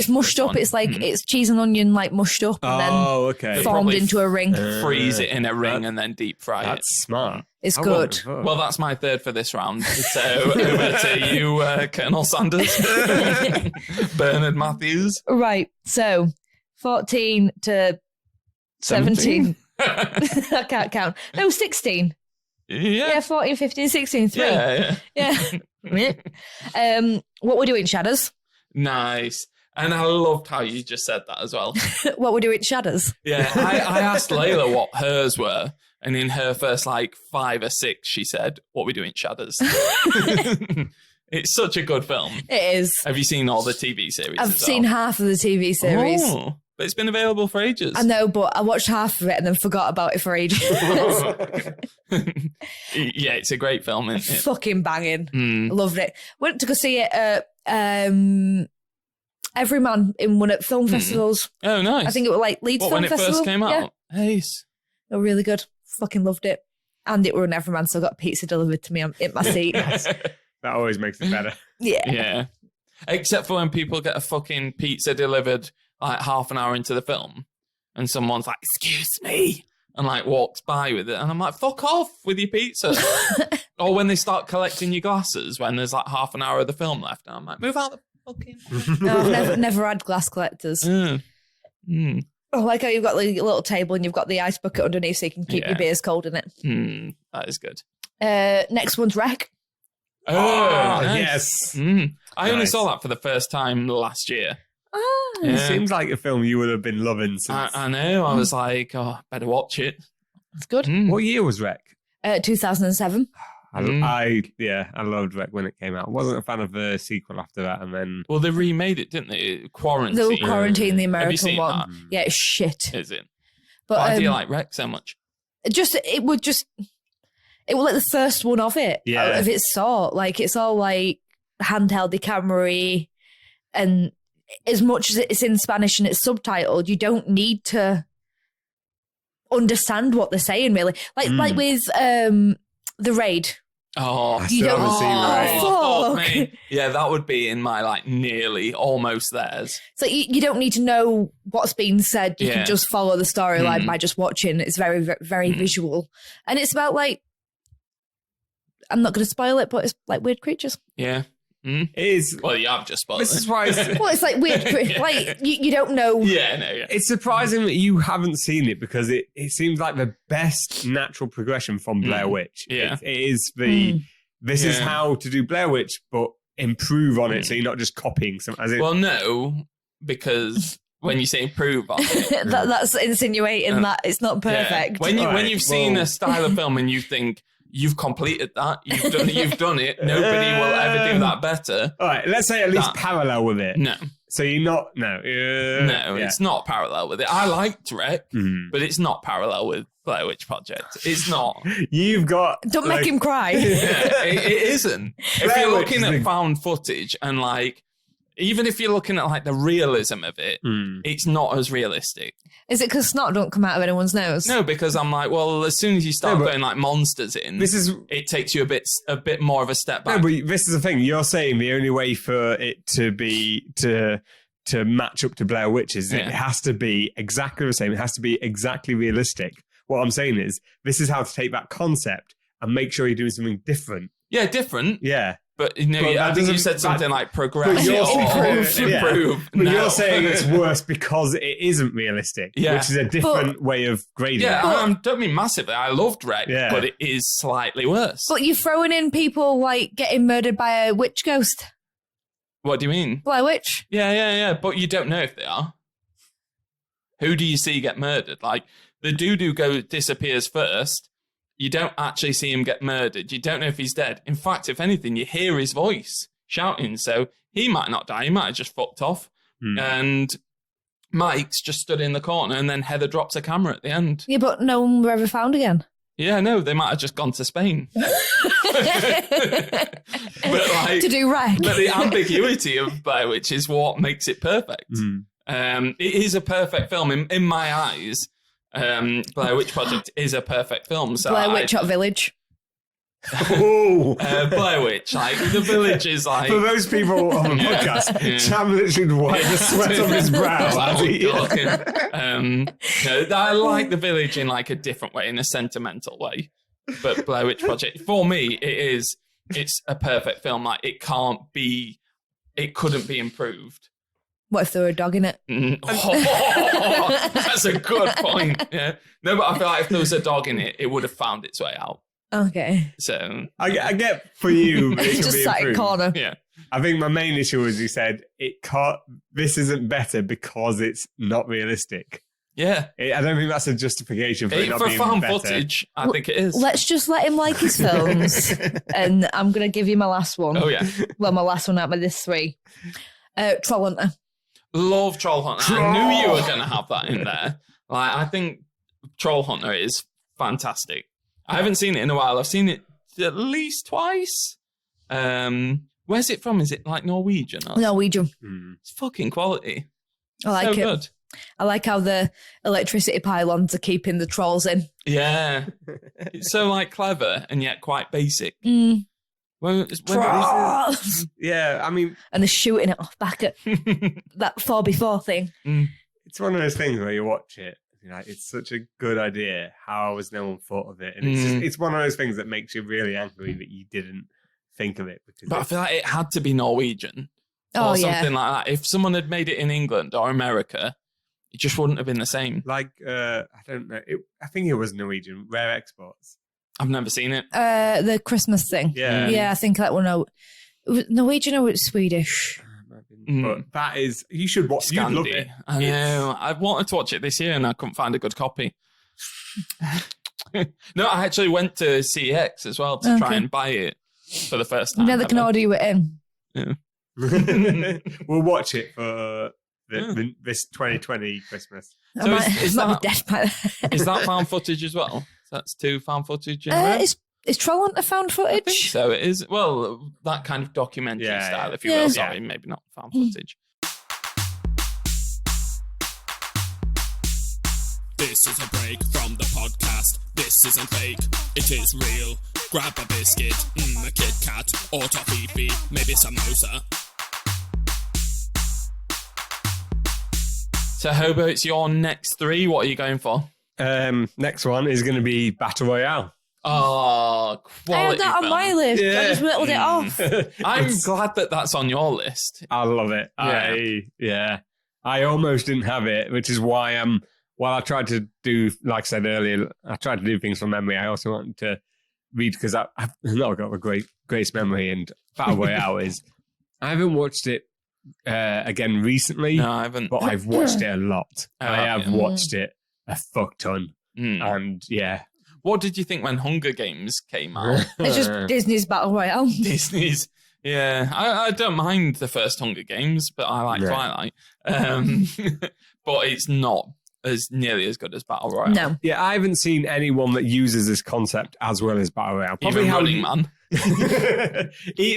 mushed this up. one. It's like it's cheese and onion like mushed up and okay. then formed Probably into a ring. freeze it in a ring and then deep fry it. That's smart. It's I good. wouldn't have thought. Well, that's my third for this round. So over to you, Colonel Sanders. Bernard Matthews. Right. So 14 to 17. I can't count. No, 16. Yeah. Yeah, 14, 15, 16, 3. Yeah. Yeah. What we're doing, Shadows? Nice. And I loved how you just said that as well. What we're doing, Shadows? Yeah, I asked Layla what hers were, and in her first like 5 or 6, she said, "What we doing, Shadows?" It's such a good film. It is. Have you seen all the TV series? I've as seen well? half of the TV series. Oh, but it's been available for ages. I know, but I watched half of it and then forgot about it for ages. Yeah, it's a great film, isn't it? Fucking banging. Mm. Loved it. Went to go see it at Everyman in one of film festivals. Oh, nice. I think it was like Leeds What, Film when it Festival. first came Yeah. out? Ace. They were really good. Fucking loved it. And it were an Everyman, so I got pizza delivered to me in my seat. That always makes it better. Yeah. Yeah. Except for when people get a fucking pizza delivered like half an hour into the film and someone's like, "Excuse me," and like walks by with it. And I'm like, fuck off with your pizza. Or when they start collecting your glasses when there's like half an hour of the film left. And I'm like, move out the fucking... No, I've never had glass collectors. Mm. Mm. I like how you've got like a little table and you've got the ice bucket underneath so you can keep Yeah. your beers cold in it. Mm. That is good. Next one's Wreck. Oh, nice. yes. Mm. I only Nice. saw that for the first time last year. Ah. It Yeah. seems like a film you would have been loving since. I know. I was like, oh, better watch it. It's good. Mm. What year was Wreck? 2007. I loved Wreck when it came out. Wasn't a fan of the sequel after that, and then Well, they remade it, didn't they? Quarantine. The Quarantine, the Have you American seen one. that? Yeah, it's shit. Is it? But Why do you like Rex so much? it was like the first one of it, Yeah. of its sort. Like it's all like handheld camera-y, and as much as it's in Spanish and it's subtitled, you don't need to understand what they're saying really. Like with The Raid. Oh, You don't- haven't seen Raid. Oh, fuck fuck. me. Yeah, that would be in my like nearly almost theirs. So you don't need to know what's being said. You Yeah. can just follow the storyline by just watching. It's very, very, very visual. And it's about like, I'm not going to spoil it, but it's like weird creatures. Yeah. it is. Well, you have just spoiled It's it. surprising. Well, it's like weird, like you don't know. Yeah, no, yeah. It's surprising that you haven't seen it because it seems like the best natural progression from Blair Witch. Yeah. It is the this is Yeah. how to do Blair Witch, but improve on it so you're not just copying some. As in, Well, no, because when you say improve on it, That's insinuating that it's not yeah. perfect. When Alright, you've seen well- a style of film and you think you've completed that, you've done it, nobody will ever do that better. all right, let's say at least That- parallel with it. No. So you're not... No. It's not parallel with it. I liked Rec, but it's not parallel with Blair Witch Project. It's not. You've got... Don't make him cry. It isn't. If Blair you're Witch looking is at found footage and like, even if you're looking at like the realism of it, it's not as realistic. Is it because snot don't come out of anyone's nose? No, because I'm like, well, as soon as you start putting like monsters in, it takes you a bit more of a step back. No, but this is the thing. You're saying the only way for it to be to match up to Blair Witch is it has to be exactly the same. It has to be exactly realistic. What I'm saying is, this is how to take that concept and make sure you're doing something different. Yeah, different. Yeah. But I think you said something like progress or improve. But you're saying it's worse because it isn't realistic, which is a different way of grading it. I don't mean massively. I loved Rec, but it is slightly worse. But you're throwing in people like getting murdered by a witch ghost. What do you mean? Blair Witch? Yeah. But you don't know if they are. Who do you see get murdered? Like, the dude disappears first. You don't actually see him get murdered. You don't know if he's dead. In fact, if anything, you hear his voice shouting. So he might not die. He might have just fucked off. And Mike's just stood in the corner, and then Heather drops a camera at the end. Yeah, but no one were ever found again. Yeah, no, they might have just gone to Spain. But like, to do Rec. But the ambiguity of Blair Witch is what makes it perfect. It is a perfect film in my eyes. Blair Witch Project is a perfect film. So Blair Witch Village. Blair Witch, like the village is like... For those people on the podcast, Cham literally wiped the sweat off his brow. I like the village in like a different way, in a sentimental way. But Blair Witch Project, for me, it's a perfect film. Like it couldn't be improved. What if there were a dog in it? That's a good point. Yeah. No, but I feel like if there was a dog in it, it would have found its way out. Okay. So I get for you. It's just sat in corner. Yeah. I think my main issue is you said it can't. This isn't better because it's not realistic. Yeah. I don't think that's a justification for it not being found better. footage, I think it is. Let's just let him like his films. And I'm going to give you my last one. Oh, yeah. Well, my last one out of this three. Troll Hunter. Love Troll Hunter. I knew you were going to have that in there. Like, I think Troll Hunter is fantastic. I haven't seen it in a while. I've seen it at least twice. Where's it from? Is it like Norwegian? Norwegian. It's fucking quality. I like so it. Good. I like how the electricity pylons are keeping the trolls in. Yeah. It's so like clever and yet quite basic. Yeah, I mean... And they're shooting it off back at that 4x4 thing. It's one of those things where you watch it, you know, it's such a good idea. How has no one thought of it? And it's one of those things that makes you really angry that you didn't think of it. But I feel like it had to be Norwegian or something like that. If someone had made it in England or America, it just wouldn't have been the same. Like, I don't know. I think it was Norwegian, Rare Exports. I've never seen it. The Christmas thing. Yeah, I think that one out. Norwegian or it's Swedish? But that is, you should watch. You'd love it. I know. I wanted to watch it this year and I couldn't find a good copy. No, I actually went to CX as well to try and buy it for the first time. They can order you it in. Yeah. We'll watch it for this 2020 Christmas. So is that dead by is that found footage as well? That's 2 found footage in a row? Is Troll Hunter found footage? I think so. It is. Well, that kind of documentary style, if you will. Sorry, maybe not found footage. This is a break from the podcast. This isn't fake, it is real. Grab a biscuit, a Kit Kat, or toffee, maybe samosa. So, Hobo, it's your next 3. What are you going for? Next one is going to be Battle Royale. Oh, quality I had that on my list. I just whittled it off. I'm glad that that's on your list. I love it. I almost didn't have it, which is why while I tried to do, like I said earlier, I tried to do things from memory. I also wanted to read because I've not got a great memory, and Battle Royale is. I haven't watched it again recently. No, I haven't. But I've watched it a lot. I have watched it a fuck ton. And yeah. What did you think when Hunger Games came out? It's just Disney's Battle Royale. Disney's Yeah, I don't mind the first Hunger Games, but I like Twilight. But it's not as nearly as good as Battle Royale. No. Yeah, I haven't seen anyone that uses this concept as well as Battle Royale. Probably Even how Running Man.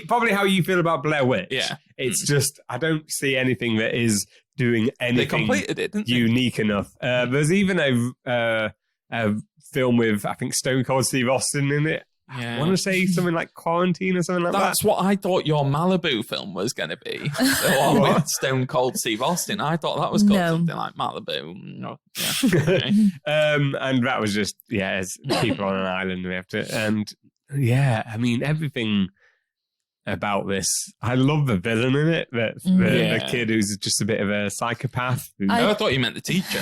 Probably how you feel about Blair Witch. Yeah. It's just, I don't see anything that is doing They anything completed it, didn't they? unique enough. There's even a film with, I think, Stone Cold Steve Austin in it. Yeah. I want to say something like Quarantine or something like That's what I thought your Malibu film was going to be. The one with Stone Cold Steve Austin. I thought that was called something like Malibu. No. Yeah. Okay. And that was just, as people on an island, we have to, and I mean, everything about this. I love the villain in it, the kid who's just a bit of a psychopath. I thought you meant the teacher.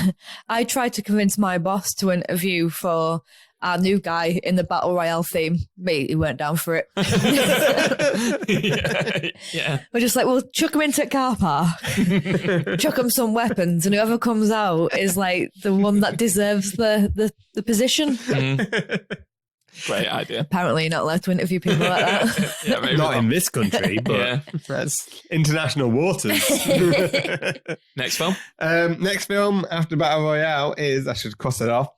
I tried to convince my boss to interview for our new guy in the Battle Royale theme. He weren't down for it. Yeah. We're just like, well, chuck him into a car park, chuck him some weapons, and whoever comes out is like the one that deserves the position. Great idea. Apparently you're not allowed to interview people like that. Yeah, maybe Not in this country, but that's international waters. Next film? Next film after Battle Royale is, I should cross it off.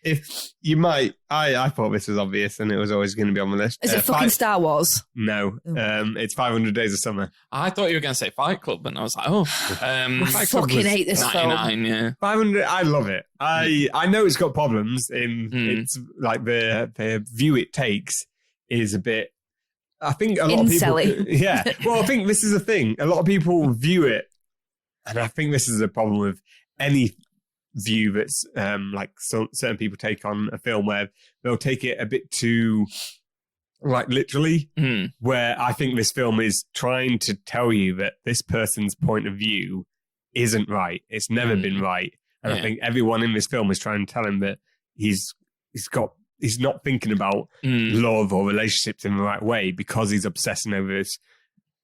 If you might, I thought this was obvious and it was always going to be on the list. Is it fucking Star Wars? No, it's 500 Days of Summer. I thought you were going to say Fight Club, and I was like, I fucking hate this film. 99, yeah. 500, I love it. I know it's got problems in it's like the view it takes is a bit, I think a lot of people, well, I think this is the thing. A lot of people view it, and I think this is a problem with any view that's like certain people take on a film where they'll take it a bit too like literally, where I think this film is trying to tell you that this person's point of view isn't right. It's never been right. And I think everyone in this film is trying to tell him that he's not thinking about love or relationships in the right way because he's obsessing over this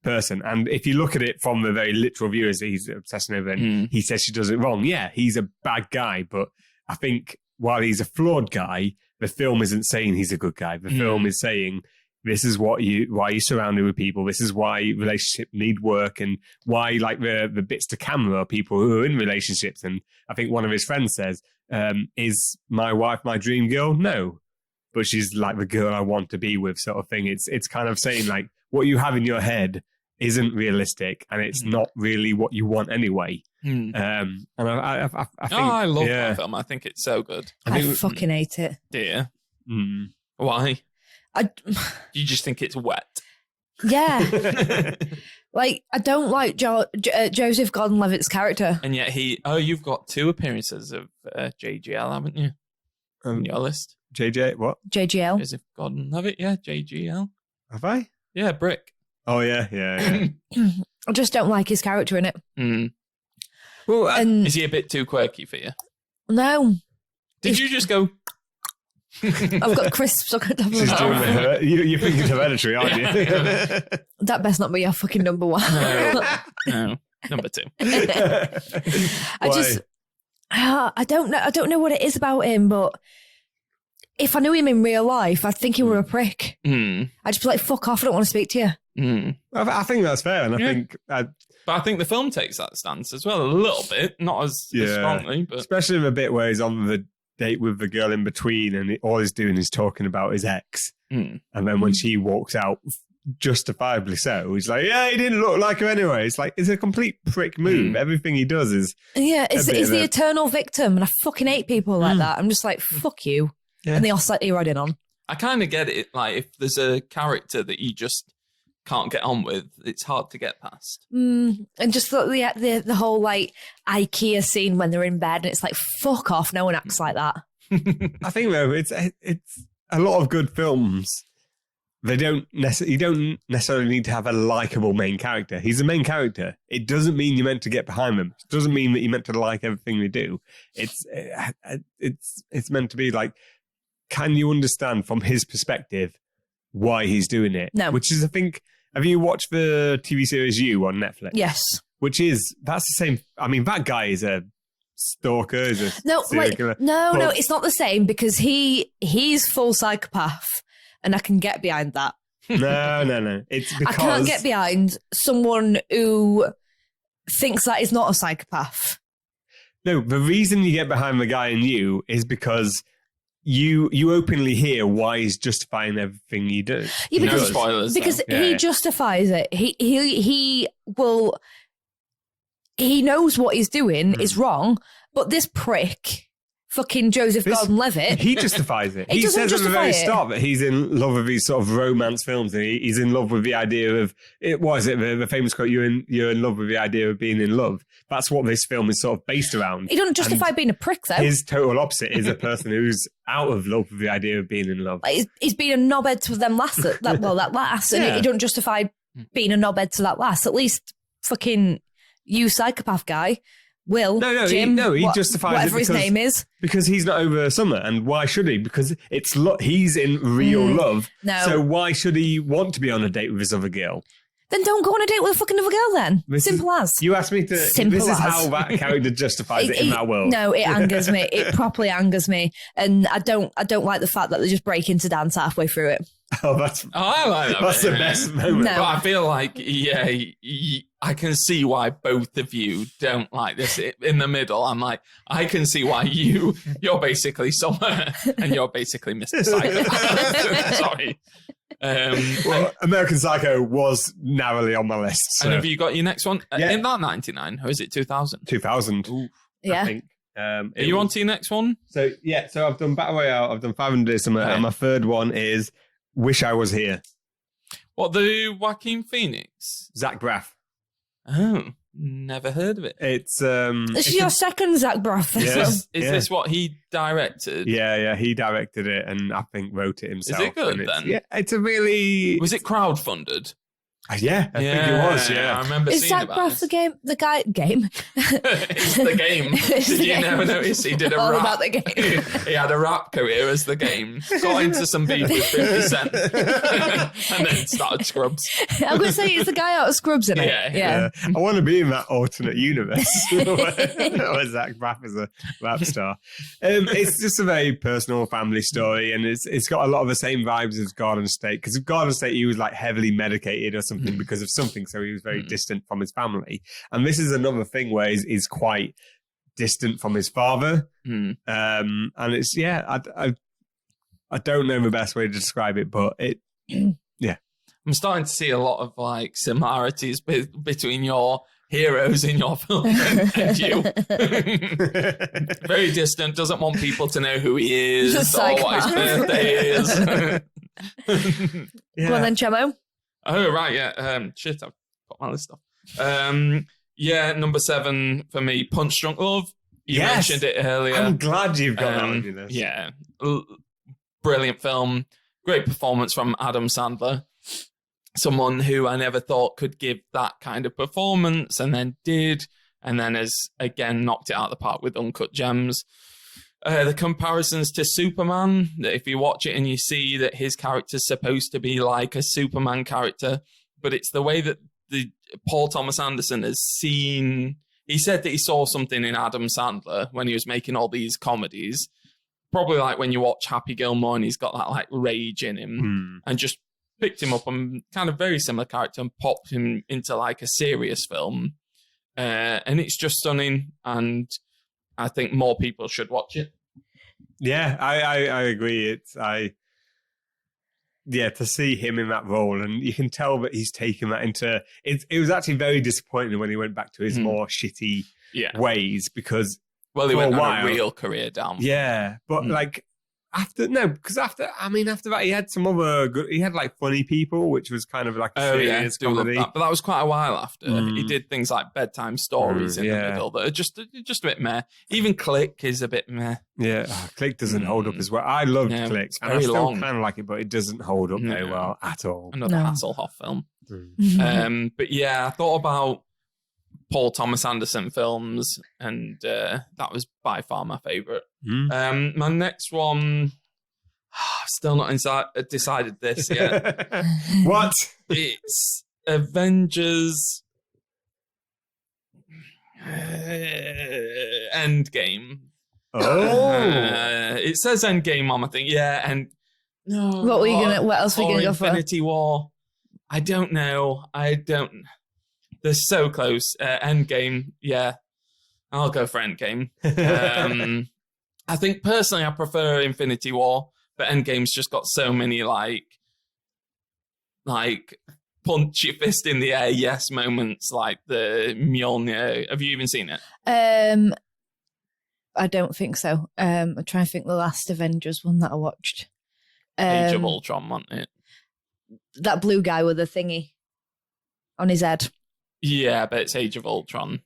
person. And if you look at it from the very literal view as he's obsessing over and he says she does it wrong, he's a bad guy. But I think while he's a flawed guy, the film isn't saying he's a good guy. The film is saying this is why you're surrounded with people. This is why relationships need work, and why like the bits to camera are people who are in relationships. And I think one of his friends says, is my wife my dream girl? No, but she's like the girl I want to be with, sort of thing. It's kind of saying like what you have in your head isn't realistic, and it's not really what you want anyway. And I think, I love that film. I think it's so good. I fucking hate it. Dear. Why? You just think it's wet. Yeah. Like, I don't like Joseph Gordon-Levitt's character. And yet you've got 2 appearances of JGL, haven't you? On your list. JJ, what? JGL. Joseph Gordon-Levitt, yeah, JGL. Have I? Yeah, Brick. Oh, yeah. I just don't like his character in it. Well, and is he a bit too quirky for you? No. Did you just go... I've got crisps. I've got to She's doing you're thinking Hereditary, aren't you? That best not be your fucking number 1. No. Number 2. I don't know what it is about him, but if I knew him in real life, I'd think he were a prick. I'd just be like, fuck off, I don't want to speak to you. I think that's fair, and I think... But I think the film takes that stance as well, a little bit, not as strongly. But especially the bit where he's on the date with the girl in between, and all he's doing is talking about his ex. And then when she walks out, justifiably so, he's like, yeah, he didn't look like her anyway. It's like, it's a complete prick move. Everything he does is... Yeah, he's the eternal victim, and I fucking hate people like that. I'm just like, fuck you. Yeah. And they all set you right in on. I kind of get it. Like, if there's a character that you just can't get on with, it's hard to get past. And just the whole, like, IKEA scene when they're in bed, and it's like, fuck off, no one acts like that. I think, though, it's a lot of good films. You don't necessarily need to have a likable main character. He's the main character. It doesn't mean you're meant to get behind them. It doesn't mean that you're meant to like everything they do. It's meant to be like, can you understand from his perspective why he's doing it? No. Which is, I think, have you watched the TV series You on Netflix? Yes. That's the same. I mean, that guy is a stalker, is a serial killer. No, it's not the same, because he's full psychopath, and I can get behind that. No. It's because I can't get behind someone who thinks that is not a psychopath. No, the reason you get behind the guy in You is because you openly hear why he's justifying everything he does. Yeah, No spoilers. because though. he justifies it. He knows what he's doing is wrong, but this prick, fucking Joseph Gordon-Levitt, He justifies it. He He doesn't says at the justify very it. start that he's in love with these sort of romance films, and he's in love with the idea of what is it? The famous quote: "You're in love with the idea of being in love." That's what this film is sort of based around. he doesn't justify being a prick though. His total opposite is a person who's out of love with the idea of being in love. Like, he's been a knobhead to them last, that last, and Yeah. he don't justify being a knobhead to that last. At least fucking you psychopath guy, Will, Jim, he justifies it whatever his because- name is. Because he's not over Summer, and why should he? Because he's in real love. no. So why should he want to be on a date with this other girl? Then don't go on a date with a fucking other girl then. Simple as. You asked me to. Simple this is as. how that character justifies it in that world. No, it angers me. It properly angers me, and I don't like the fact that they just break into dance halfway through it. Oh, that's I like that. that's bit, the yeah. best moment. No. But I feel like, I can see why both of you don't like this. In the middle, I'm like, I can see why you're basically Summer and you're basically Mr. Psychopath. Sorry. Well, American Psycho was narrowly on my list. So. And have you got your next one? Yeah. In that 99, or is it 2000? 2000, I Yeah. think. Are you on to your next one? So I've done Battle Royale, I've done 500 Days Summer, Right. and my third one is Wish I Was Here. What, the Joaquin Phoenix? Zach Braff. Oh, never heard of it. It's This is your second Zach Braff. Yeah. Is this what he directed? yeah, he directed it and I think wrote it himself. it good and it's, then? Yeah, it's a really Was it crowdfunded? yeah, I think it was. I Yeah, remember Is seeing Zach about Braff this. the game? It's the game. It's Did the you game. never notice he did a All rap? about the game. He had a rap career as the game. Got into some beef with 50 Cent. And then started Scrubs. I'm going to say it's the guy out of Scrubs in it. Yeah. I want to be in that alternate universe where Zach Braff is a rap star. It's just a very personal family story, and it's got a lot of the same vibes as Garden State. Because Garden State, he was like heavily medicated or something because of something, so he was very distant from his family. And this is another thing where he's quite distant from his father. And it's I don't know the best way to describe it, but it I'm starting to see a lot of like similarities between your heroes in your film and you. Very distant, doesn't want people to know who he is Just or what his psychopath. birthday is. Go on then, Chamo. Oh, right, yeah. Shit, I've got my list off. Number 7 for me, Punch Drunk Love. You Yes. mentioned it earlier. I'm glad you've got that on your list. Yeah. Brilliant film. Great performance from Adam Sandler. Someone who I never thought could give that kind of performance and then did, and then has again knocked it out of the park with Uncut Gems. The comparisons to Superman, that if you watch it and you see that his character's supposed to be like a Superman character, but it's the way that the Paul Thomas Anderson has seen. He said that he saw something in Adam Sandler when he was making all these comedies. Probably like when you watch Happy Gilmore and he's got that like rage in him, and just picked him up and kind of very similar character and popped him into like a serious film. And it's just stunning, and I think more people should watch it. Yeah, I agree. To see him in that role, and you can tell that he's taken that into it. It was actually very disappointing when he went back to his more shitty ways, because Well, he for went a on while, a real career down. yeah, but like after that, he had some other good. He had like Funny People, which was kind of like a serious do love comedy. that. But that was quite a while after. He did things like Bedtime Stories in the middle that are just a bit meh. Even Click is a bit meh. Yeah, Click doesn't hold up as well. I loved Yeah, Click, it's and I very still long. kind of like it, but it doesn't hold up very No. well at all. Another No. Hasselhoff film. But yeah, I thought about Paul Thomas Anderson films, and that was by far my favourite. My next one, still not decided this yet. What? It's Avengers Endgame. Oh, It says Endgame on my thing. Yeah, and No. What were you gonna? What else were you Or gonna go for? Infinity War. I don't know. They're so close. Endgame. Yeah, I'll go for Endgame. I think personally, I prefer Infinity War, but Endgame's just got so many like punch your fist in the air yes moments, like the Mjolnir. Have you even seen it? I don't think so. I'm trying to think the last Avengers one that I watched. Age of Ultron, wasn't it? That blue guy with the thingy on his head. Yeah, but it's Age of Ultron.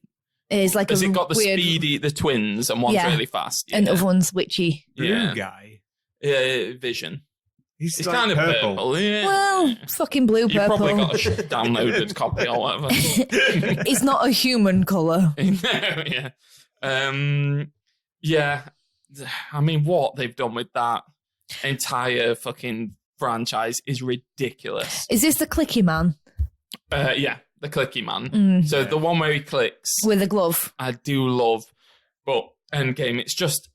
Is like Has a it got the weird, speedy, the twins, and one's really fast? Yeah. and the other one's witchy. Blue guy. Vision. He's It's like kind of purple. purple. Yeah. Well, fucking blue You purple. probably got a downloaded copy or whatever. It's not a human colour. Yeah. Yeah. I mean, what they've done with that entire fucking franchise is ridiculous. Is this the clicky man? Yeah, the clicky man. So the one where he clicks, With a glove. I do love, but Endgame, it's just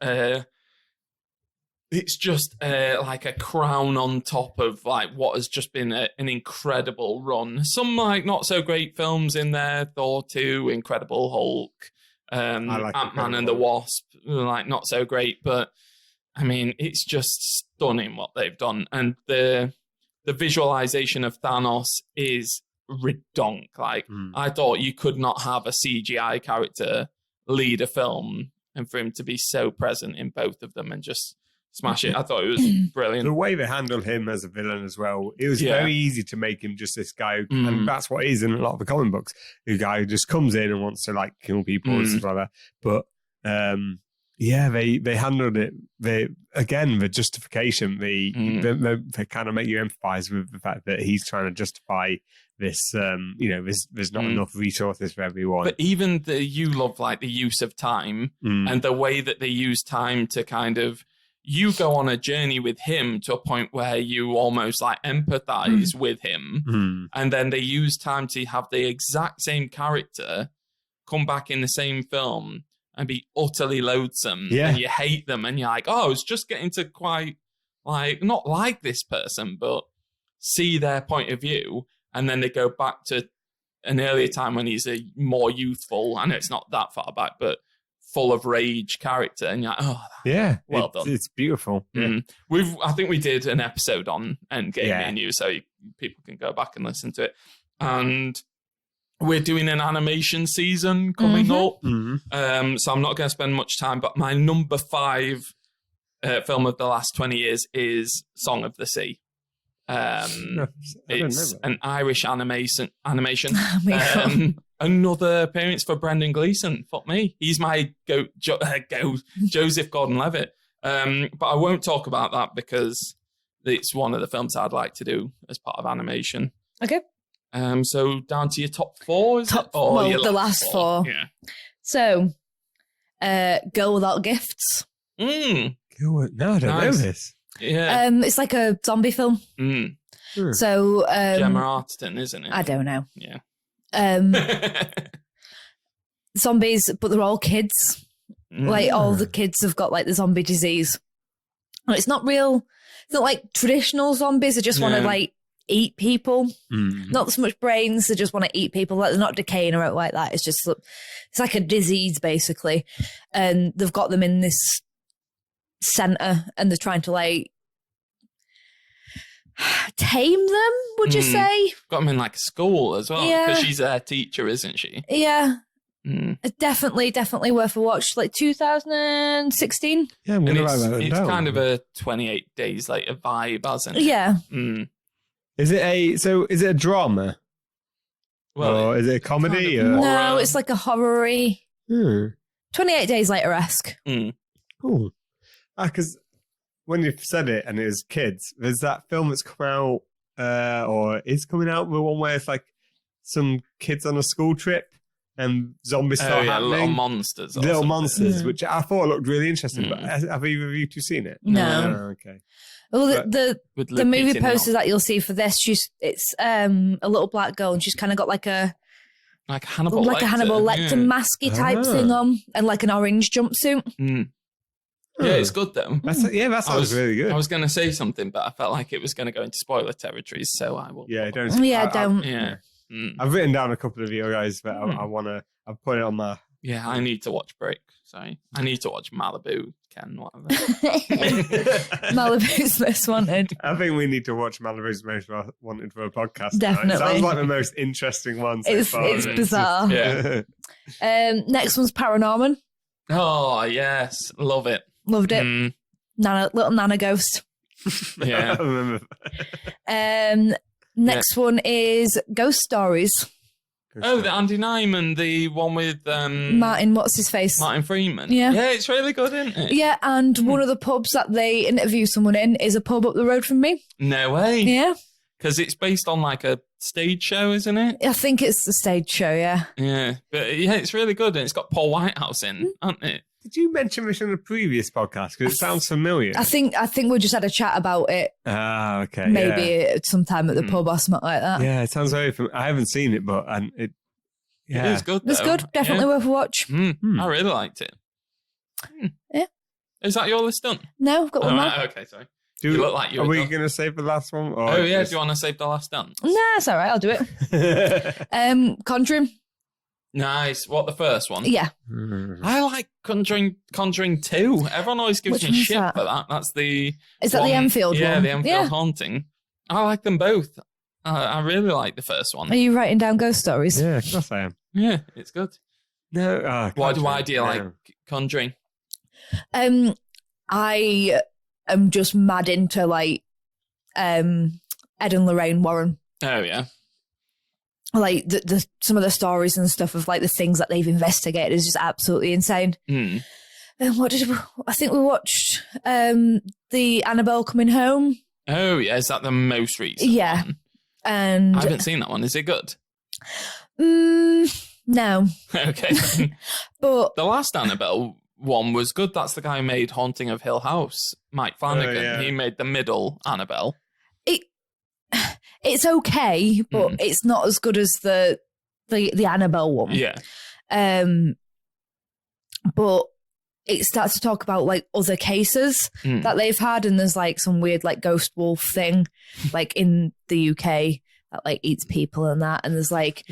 like a crown on top of like what has just been an incredible run. Some like not so great films in there. Thor 2, Incredible Hulk, like Ant-Man and the Wasp, like not so great, but I mean it's just stunning what they've done, and the visualization of Thanos is redonk. Like I thought you could not have a CGI character lead a film and for him to be so present in both of them and just smash it. I thought it was brilliant. The way they handled him as a villain as well, it was very easy to make him just this guy, and that's what he is in a lot of the comic books. The guy who just comes in and wants to like kill people and stuff like that. But they handled it. The justification, they kind of make you empathize with the fact that he's trying to justify this. There's not enough resources for everyone. But even you love like the use of time and the way that they use time to kind of. You go on a journey with him to a point where you almost like empathize with him. And then they use time to have the exact same character come back in the same film and be utterly loathsome. Yeah. And you hate them. And you're like, oh, I was just getting to quite like, not like this person, but see their point of view. And then they go back to an earlier time when he's a more youthful, I know it's not that far back, but full of rage character, and you're like, oh yeah, well done. It's beautiful. I think we did an episode on Endgame and you, so people can go back and listen to it. And we're doing an animation season coming up, so I'm not going to spend much time. But my number 5 film of the last 20 years is Song of the Sea. It's an Irish animation. Another appearance for Brendan Gleeson. Fuck me. He's my Joseph Gordon-Levitt. But I won't talk about that because it's one of the films I'd like to do as part of animation. Okay. So down to your top 4, is it? The last 4. Yeah. So, Girl Without Gifts. No, I don't know this. Yeah. It's like a zombie film. So Gemma Arterton, isn't it? I don't know. Yeah. Zombies, but they're all kids. Like all the kids have got like the zombie disease. And it's not real. It's not like traditional zombies. They just want to like eat people. Not so much brains. They just want to eat people. Like they're not decaying or out like that. It's just it's like a disease basically. And they've got them in this center, and they're trying to like tame them, would you say? Got them in like a school as well, Yeah. because she's their teacher, isn't she? Yeah. It's definitely worth a watch. Like 2016. Yeah, I'm And gonna write that it's down. kind of a 28 Days Later vibe, hasn't it? Yeah. Is it a drama? Well, or is it a comedy? kind of or? No, it's like a horror-y 28 Days Later-esque. Cool. Because when you said it and it was kids, there's that film that's come out or is coming out, the one where it's like some kids on a school trip and zombies start happening. Little monsters. or Little something. monsters, which I thought looked really interesting. But have either of you two seen it? No. Oh, okay. Well, With the Luke movie Keating poster on. that you'll see for this, it's a little black girl, and she's kind of got like a Hannibal Lecter yeah. masky type thing on, and like an orange jumpsuit. Yeah, it's good though. That sounds really good. I was going to say something, but I felt like it was going to go into spoiler territories, so I will. Yeah, don't. Don't. Yeah. I've written down a couple of your guys, but I want to. I've put it on my. Yeah, I need to watch Brick. Sorry, I need to watch Malibu, Ken, whatever. Malibu's Most Wanted. I think we need to watch Malibu's Most Wanted for a podcast. Definitely. It sounds like the most interesting one so far. It's bizarre. Yeah. Next one's Paranorman. Oh yes, love it. Loved it. Little Nana ghost. Yeah. I remember. Next one is Ghost Stories. Oh, the Andy Nyman, the one with Martin, what's his face? Martin Freeman. Yeah. Yeah, it's really good, isn't it? Yeah, and one of the pubs that they interview someone in is a pub up the road from me. No way. Yeah. Because it's based on like a stage show, isn't it? I think it's the stage show, yeah. Yeah. But yeah, it's really good. And it's got Paul Whitehouse in, hasn't it? Did you mention this in a previous podcast? Because it sounds familiar. I think we just had a chat about it. Ah, okay. Maybe sometime at the pub or something like that. Yeah, it sounds very familiar. I haven't seen it, but It is good, though. It's good. Definitely worth a watch. I really liked it. Yeah. Is that your list done? No, I've got one more. Right, okay, sorry. You look like you Are were we done. going to save the last one? Oh, yeah. Do you want to save the last dance? Nah, it's all right. I'll do it. Conjuring. Nice. What, the first one? Yeah. I like Conjuring 2. Everyone always gives Which me one's shit that? for that. That's the... Is that the Enfield one? Yeah, the Enfield Yeah. Haunting. I like them both. I really like the first one. Are you writing down ghost stories? Yeah, of course I am. Yeah, it's good. No, Why do you like Conjuring? I am just mad into like Ed and Lorraine Warren. Oh, yeah. Like the some of the stories and stuff of like the things that they've investigated is just absolutely insane. Mm. I think we watched the Annabelle Coming Home. Oh, yeah. Is that the most recent Yeah. one? And I haven't seen that one. Is it good? no. Okay. But The last Annabelle one was good. That's the guy who made Haunting of Hill House, Mike Flanagan. yeah. He made the middle Annabelle. it's okay, but it's not as good as the Annabelle one. Yeah. But it starts to talk about like other cases that they've had, and there's like some weird like ghost wolf thing like in the UK that like eats people and that, and there's like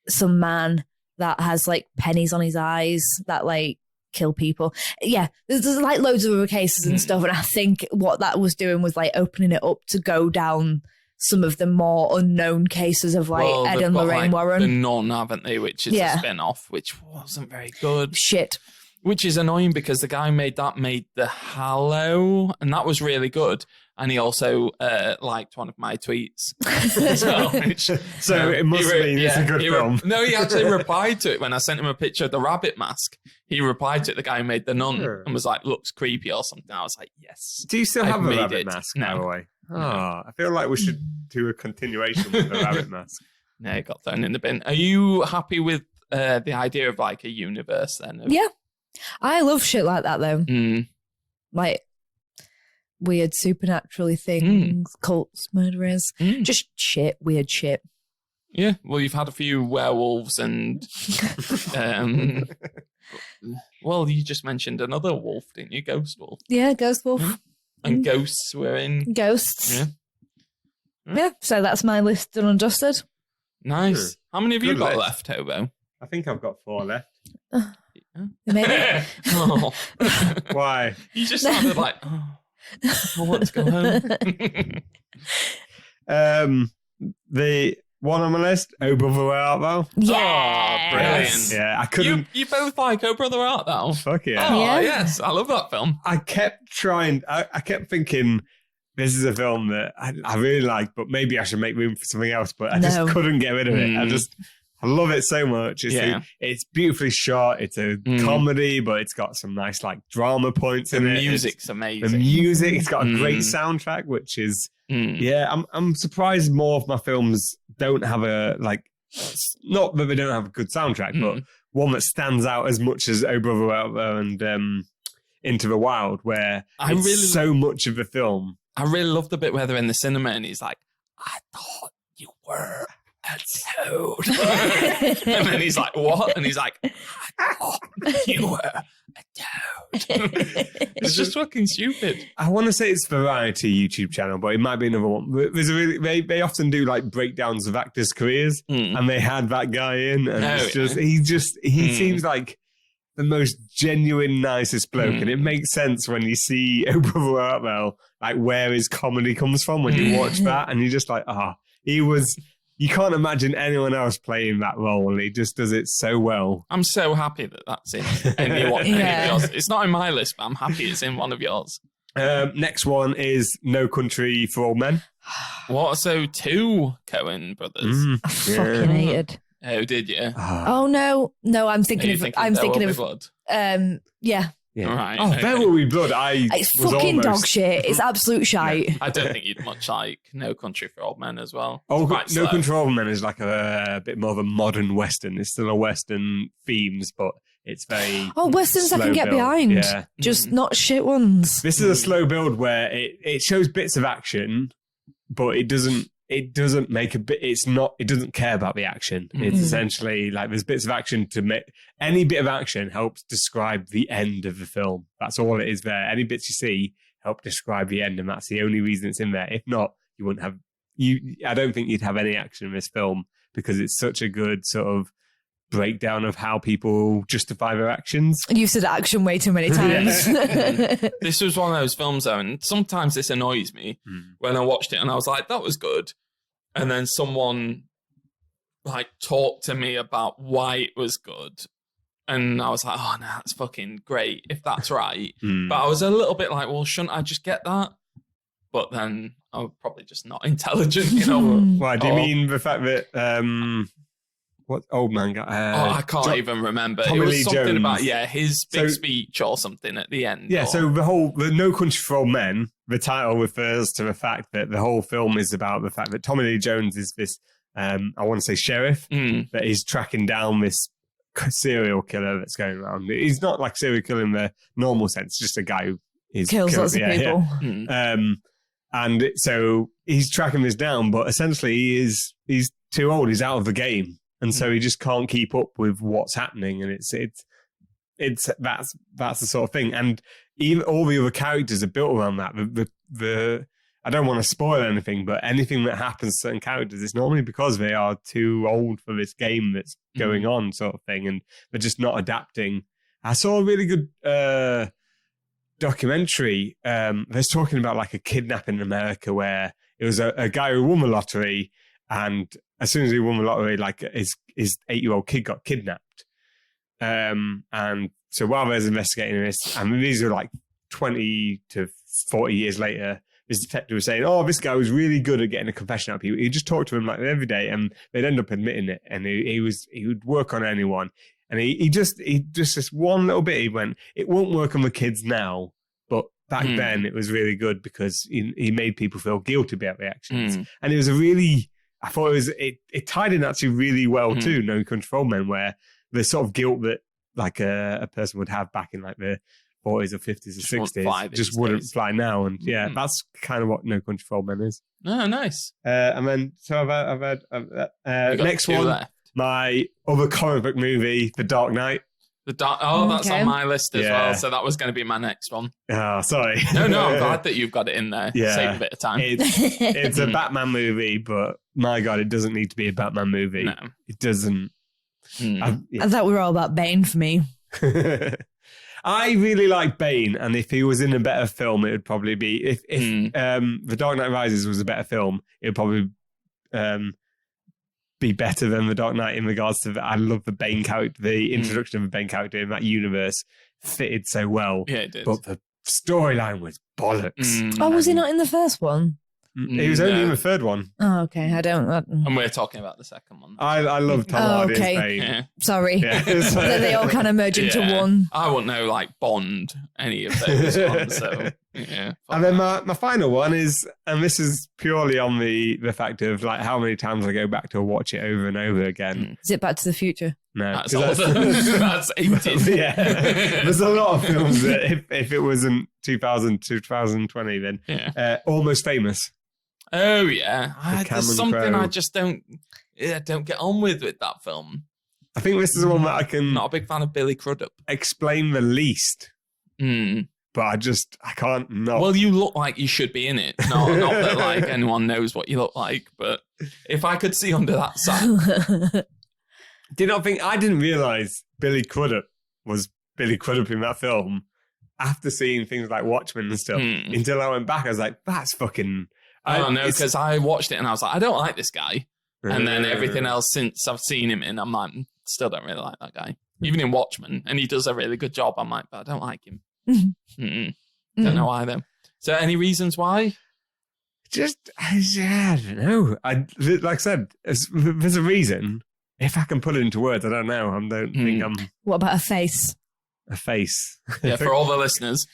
some man that has like pennies on his eyes that like kill people. Yeah, there's like loads of other cases and stuff, and I think what that was doing was like opening it up to go down some of the more unknown cases of like Ed they've and got, Lorraine like, Warren. The Nun, haven't they? Which is Yeah. a spin-off, which wasn't very good. Shit. Which is annoying because the guy made The Hallow, and that was really good. And he also liked one of my tweets. So it must mean it's a good film. No, he actually replied to it when I sent him a picture of the rabbit mask. He replied to it, the guy who made The Nun, and was like, looks creepy or something. I was like, yes. Do you still I've have a made rabbit it. mask, No. by the way? Oh, I feel like we should do a continuation with the rabbit mask. No, it got thrown in the bin. Are you happy with the idea of like a universe then? Yeah. I love shit like that though. Mm. Like weird supernaturally things, cults, murderers, just shit, weird shit. Yeah, well, you've had a few werewolves and, well, you just mentioned another wolf, didn't you? Ghost wolf. Yeah, ghost wolf. And ghosts were in. Ghosts. Yeah. Yeah, so that's my list done and dusted. Nice. Sure. How many have you Good got list. left, Hobo? I think I've got 4 left. Maybe. Oh. Why? You just sounded like, I want to go home. The one on my list, Oh Brother Where Art Thou? Yeah. Brilliant. Yeah, I couldn't. You both like Oh Brother Art Thou? Fuck yeah. Oh, Yeah. yes. I love that film. I kept trying. I kept thinking this is a film that I really like, but maybe I should make room for something else. But I just No. couldn't get rid of it. I love it so much. It's beautifully shot. It's a comedy, but it's got some nice like drama points The in it. music's The amazing. music. It's got a great soundtrack, which is I'm surprised more of my films don't have a like. Not that they don't have a good soundtrack, but one that stands out as much as Oh Brother Where Art Thou and Into the Wild, where so much of the film. I really love the bit where they're in the cinema and he's like, I thought you were a toad. And then he's like, what? And he's like, I thought you were It's just fucking stupid. I want to say it's Variety YouTube channel, but it might be another one. There's a really, they often do like breakdowns of actors' careers, and they had that guy in, and he seems like the most genuine, nicest bloke, and it makes sense when you see Oh Brother Art Thou, like where his comedy comes from when you watch that, and you're just like, he was. You can't imagine anyone else playing that role, and he just does it so well. I'm so happy that that's in any of yours. It's not in my list, but I'm happy it's in one of yours. Next one is No Country for Old Men. What? So 2 Coen brothers? I fucking hated. Oh, did you? Oh no, I'm thinking of. I'm thinking of. Blood? Yeah. Right. Oh, There Will Be Blood. It's fucking dog shit. It's absolute shite. I don't think you'd much like No Country for Old Men as well. No Country for Old Men is like a bit more of a modern Western. It's still a Western themes, but it's very Westerns I can get behind. Yeah. Just not shit ones. This is a slow build where it shows bits of action, but it doesn't make a bit. It doesn't care about the action. It's essentially like there's bits of action to make. Any bit of action helps describe the end of the film. That's all it is there. Any bits you see help describe the end, and that's the only reason it's in there. If not, you wouldn't have. I don't think you'd have any action in this film because it's such a good sort of breakdown of how people justify their actions. You said action way too many times. This was one of those films, though, and sometimes this annoys me when I watched it and I was like, that was good. And then someone like talked to me about why it was good. And I was like, oh, no, that's fucking great if that's right. But I was a little bit like, well, shouldn't I just get that? But then I'm probably just not intelligent, you know. Why? Do you mean the fact that what old man got? I can't even remember. Tommy it was Lee something Jones. About his big speech or something at the end. Yeah. So the No Country for Old Men. The title refers to the fact that the whole film is about the fact that Tommy Lee Jones is this, I want to say sheriff, that is tracking down this serial killer that's going around. He's not like serial killer in the normal sense, just a guy who kills lots of people. Yeah. And so he's tracking this down, but essentially he's too old. He's out of the game, and so he just can't keep up with what's happening. And that's the sort of thing. And even all the other characters are built around that. The I don't want to spoil anything, but anything that happens to certain characters, it's normally because they are too old for this game that's going on, sort of thing, and they're just not adapting. I saw a really good documentary. They're talking about like a kidnapping in America where it was a guy who won the lottery, and as soon as he won the lottery, like his 8-year-old kid got kidnapped. And so while there's investigating this, and these are like 20 to 40 years later, this detective was saying, oh, this guy was really good at getting a confession out of people. He'd just talk to him like every day, and they'd end up admitting it. And he would work on anyone. And he just this one little bit, he went, it won't work on the kids now, but back then it was really good because he made people feel guilty about the actions. And it was I thought it tied in actually really well too, No Country for Old Men, where the sort of guilt that like a person would have back in like the 40s or 50s or 60s just wouldn't fly now. And that's kind of what No Country for Old Men is. Oh, nice. And then, so I've had next one, left. My other comic book movie, The Dark Knight. That's on my list as well. So that was going to be my next one. Oh, sorry. No, I'm glad that you've got it in there. Yeah. Save a bit of time. It's a Batman movie, but my God, it doesn't need to be a Batman movie. No. It doesn't. I thought we were all about Bane for me. I really like Bane, and if he was in a better film, it would probably be if The Dark Knight Rises was a better film, it would probably be better than The Dark Knight in regards to I love the Bane character, the introduction of the Bane character in that universe fitted so well. Yeah, it did. But the storyline was bollocks. Was he not in the first one? He was only in the third one. Oh, okay. I don't. And we're talking about the second one. I love Tom Hardy as Bane. Yeah. Sorry. Yeah. They all kind of merge into one. I wouldn't know like Bond, any of those ones. So yeah. And then my final one is, and this is purely on the fact of like how many times I go back to watch it over and over again. Is it Back to the Future? No, that's 80s. Yeah, there's a lot of films that if it wasn't 2000 to 2020, then Almost Famous. Oh yeah, there's something I just don't get on with that film. I think this is the one that I can Not a big fan of Billy Crudup. explain the least, but I can't not. Well, you look like you should be in it. Not that like anyone knows what you look like, but if I could see under that sack. I didn't realise Billy Crudup was Billy Crudup in that film after seeing things like Watchmen and stuff. Until I went back, I was like, that's fucking... No, because I watched it and I was like, I don't like this guy. And then everything else since I've seen him in, I'm like, still don't really like that guy. Even in Watchmen, and he does a really good job, I'm like, but I don't like him. Don't know why, though. So any reasons why? I don't know. Like I said, there's a reason. If I can put it into words, I don't know. I don't think I'm... What about a face? A face. Yeah, for all the listeners.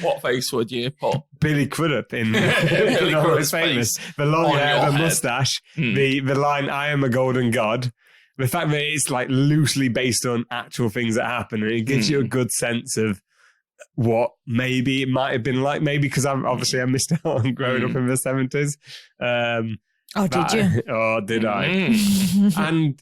What face would you put? Billy Crudup in Billy Crudup's famous. face The long on hair, your the head. mustache, the line, I am a golden god. The fact that it's like loosely based on actual things that happen, and it gives you a good sense of what maybe it might have been like. Maybe because I missed out on growing up in the 70s. Did you? Oh, did I? And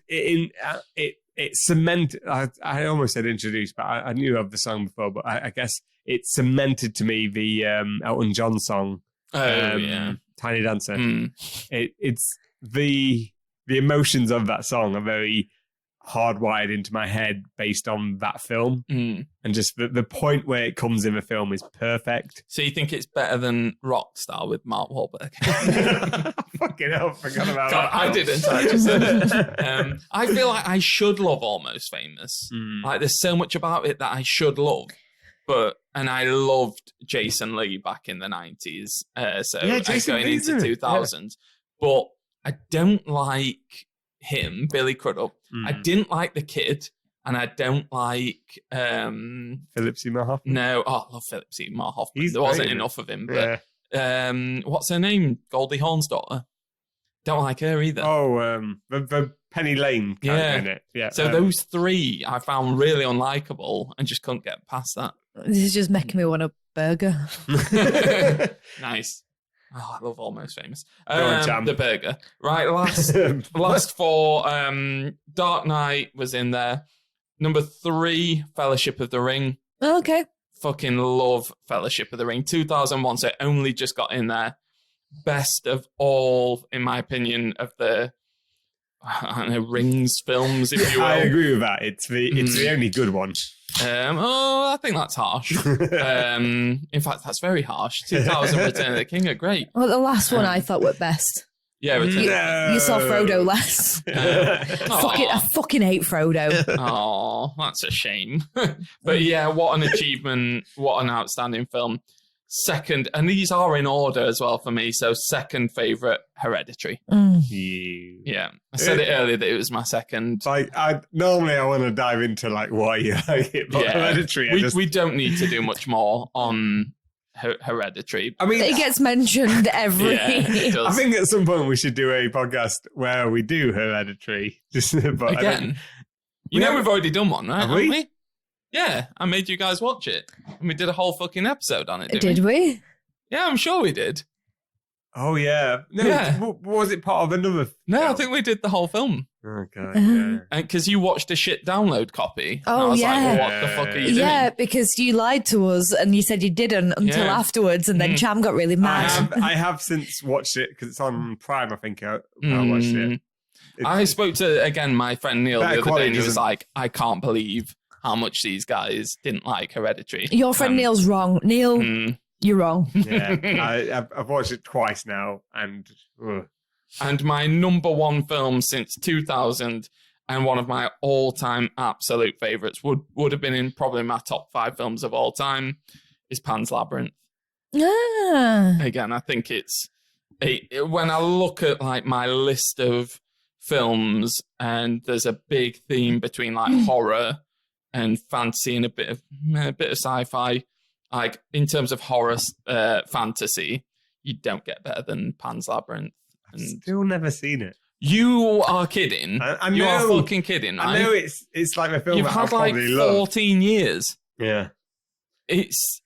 it cemented, I almost said introduced, but I knew of the song before, but I guess it cemented to me the Elton John song, Tiny Dancer. It's the emotions of that song are very hardwired into my head based on that film. And just the point where it comes in the film is perfect. So you think it's better than Rockstar with Mark Wahlberg? Fucking hell, I forgot about God, that. I didn't. I just said it. I feel like I should love Almost Famous. Like there's so much about it that I should love. And I loved Jason Lee back in the 90s. Going into 2000s. But I don't like him, Billy Crudup. I didn't like the kid, and I don't like Philip Seymour Hoffman. No, I love Philip Seymour Hoffman. He's there wasn't great, enough of him, but what's her name? Goldie Hawn's daughter. Don't like her either. Oh, the Penny Lane character in it. Yeah. So those three I found really unlikable and just couldn't get past that. This is just making me want a burger. Nice. Oh, I love Almost Famous. on, Cham. The burger. Right, last four. Dark Knight was in there. Number 3, Fellowship of the Ring. Okay. Fucking love Fellowship of the Ring. 2001, so it only just got in there. Best of all, in my opinion, of the Rings films, if you will. I agree with that. It's the only good one. I think that's harsh. In fact, that's very harsh. 2000 Return of the King are great. Well, the last one I thought were best. Yeah, Return. You saw Frodo less. I fucking hate Frodo. Oh, that's a shame. But yeah, what an achievement. What an outstanding film. Second, and these are in order as well for me. So second favourite, Hereditary. Yeah. I said it earlier that it was my second. Like, normally I want to dive into like why you like it, but Hereditary. We don't need to do much more on Hereditary. I mean, it gets mentioned every... Yeah, it does. I think at some point we should do a podcast where we do Hereditary. But Again, we've already done one, right? Have Haven't we? Yeah, I made you guys watch it. And we did a whole fucking episode on it, Did we? Yeah, I'm sure we did. Oh, yeah. No, Yeah. Was it part of another No, film? I think we did the whole film. Oh, God, yeah. And because you watched a shit download copy. Oh, and I was yeah. like, well, what the fuck are you doing? Yeah, because you lied to us and you said you didn't until afterwards, and then Cham got really mad. I have since watched it because it's on Prime, I think. I watched it. I spoke to, again, my friend Neil the Better other day, quality and he was doesn't- like, I can't believe how much these guys didn't like Hereditary. Your friend Neil's wrong. Neil, you're wrong. Yeah, I've watched it twice now, and And my number one film since 2000, and one of my all-time absolute favourites, would have been in probably my top 5 films of all time, is Pan's Labyrinth. Ah. Again, I think when I look at like my list of films, and there's a big theme between like horror and fantasy and a bit of sci-fi. Like in terms of horror fantasy, you don't get better than Pan's Labyrinth. I've still never seen it. You are kidding. I You are know. fucking kidding, right? I know it's like a film You've that I had like probably love. 14 years. Yeah. It's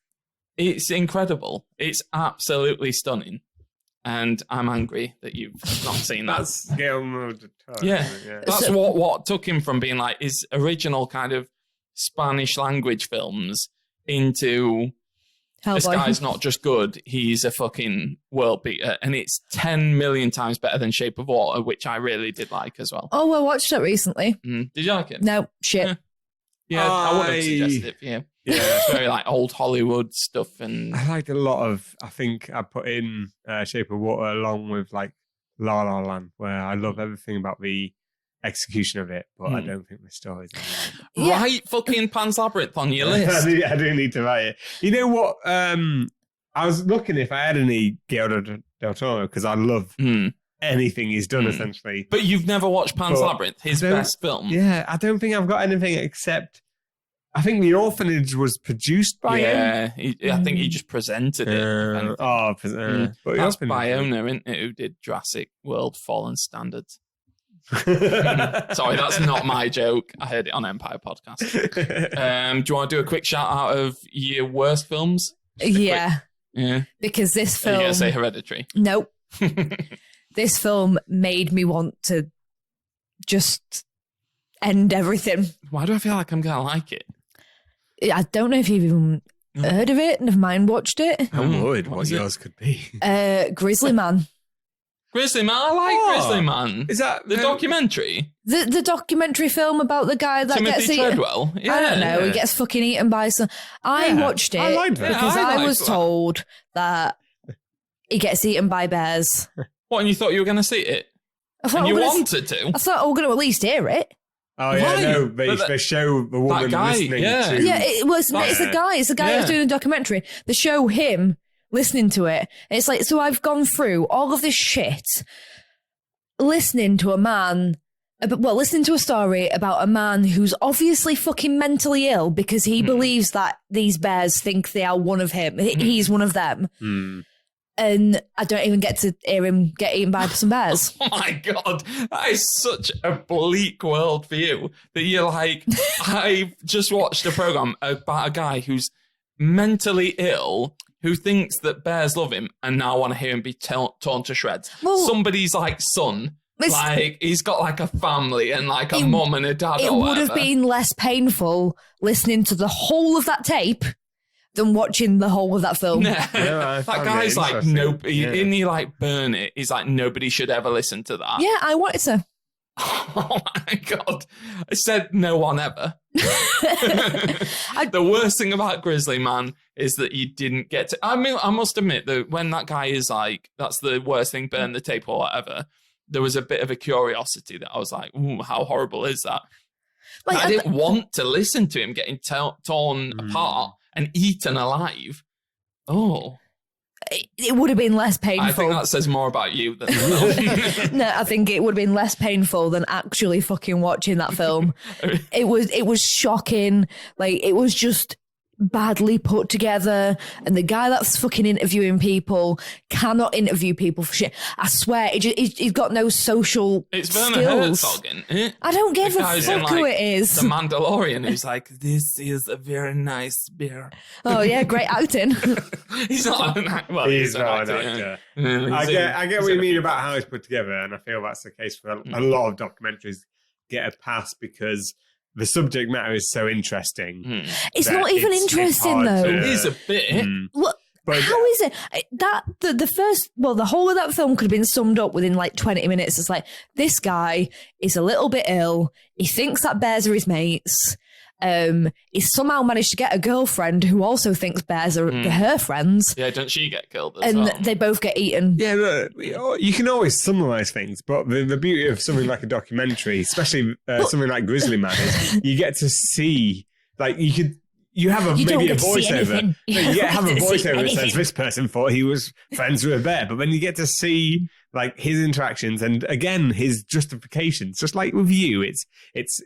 incredible. It's absolutely stunning. and I'm angry that you've not seen that. That's Guillermo del Toro. Yeah. Yeah. That's what took him from being like his original kind of Spanish language films into this guy's not just good, he's a fucking world beater. And it's 10 million times better than Shape of Water, which I really did like as well. Oh, I watched it recently. Did you like it? No, shit. Yeah, I would have suggested it for you. Yeah, it's very like old Hollywood stuff. And I liked a lot of, I think I put in Shape of Water along with like La La Land, where I love everything about the execution of it, but I don't think the story's Right fucking Pan's Labyrinth on your list. I do need to write it. You know what? I was looking if I had any Guillermo del Toro, because I love anything he's done, essentially. But you've never watched Pan's Labyrinth, his best film? Yeah, I don't think I've got anything except... I think The Orphanage was produced by him. Yeah, I think he just presented it. But that's Bayona, isn't it, who did Jurassic World Fallen Standards. Sorry, that's not my joke. I heard it on Empire Podcast. Do you want to do a quick shout out of your worst films? Yeah. Yeah. Because this Are you film... going to say Hereditary? Nope. This film made me want to just end everything. Why do I feel like I'm going to like it? I don't know if you've even heard of it, never mind watched it. I would. What yours could be. Grizzly Man. Grizzly Man? I like Grizzly Man. Is that the documentary? The documentary film about the guy that Timothy gets eaten. Treadwell? Yeah, I don't know. He gets fucking eaten by some... I watched it I liked that. because Yeah, I I was liked that. told that he gets eaten by bears. What, and you thought you were going to see it? I thought And you we were gonna- wanted to? I thought we were going to at least hear it. Oh, yeah, Why? no. But They show the woman guy, listening yeah. to... Yeah, it's the guy. It's the guy who's doing the documentary. They show him listening to it. And it's like, so I've gone through all of this shit listening to a man... listening to a story about a man who's obviously fucking mentally ill because he believes that these bears think they are one of him. He's one of them. And I don't even get to hear him get eaten by some bears. Oh my God, that is such a bleak world for you that you're like, I just watched a program about a guy who's mentally ill who thinks that bears love him and now want to hear him be torn to shreds. Well, somebody's like son. Like, he's got like a family and like a mum and a dad. It would have been less painful listening to the whole of that tape than watching the whole of that film. Yeah, I that found guy's it like, interesting. didn't he like burn it? He's like, nobody should ever listen to that. Yeah, I wanted to. Oh my God. I said no one ever. The worst thing about Grizzly Man is that you didn't get to... I mean, I must admit that when that guy is like, that's the worst thing, burn the tape or whatever, there was a bit of a curiosity that I was like, ooh, how horrible is that? Like, I didn't want to listen to him getting torn apart and eaten alive. Oh. It would have been less painful. I think that says more about you than the film. No, I think it would have been less painful than actually fucking watching that film. It was shocking. Like, it was just badly put together, and the guy that's fucking interviewing people cannot interview people for shit. I swear, he's got no social It's Werner skills. Herzog, isn't it? I don't give The a guy's fuck in, who like, it is. The Mandalorian, who's like, this is a very nice beer. Oh yeah, great acting. He's not an actor. Well, He's an not an actor. actor. Yeah, I get what you mean about how it's put together, and I feel that's the case for a lot of documentaries get a pass because the subject matter is so interesting. It's that not even it's interesting hard though. to- It is a bit. What? But- How is it that the whole of that film could have been summed up within like 20 minutes? It's like, this guy is a little bit ill. He thinks that bears are his mates. He's somehow managed to get a girlfriend who also thinks bears are her friends, Yeah, don't she get killed as and well? they both get eaten. Yeah, look, you can always summarize things, but the beauty of something like a documentary, especially something like Grizzly Man, is you get to see, like, you have You don't maybe a get to see voiceover. anything. No, You you have a don't get to see voiceover that says anything. this person thought he was friends with a bear, but then you get to see like his interactions and again his justifications. Just like with you, it's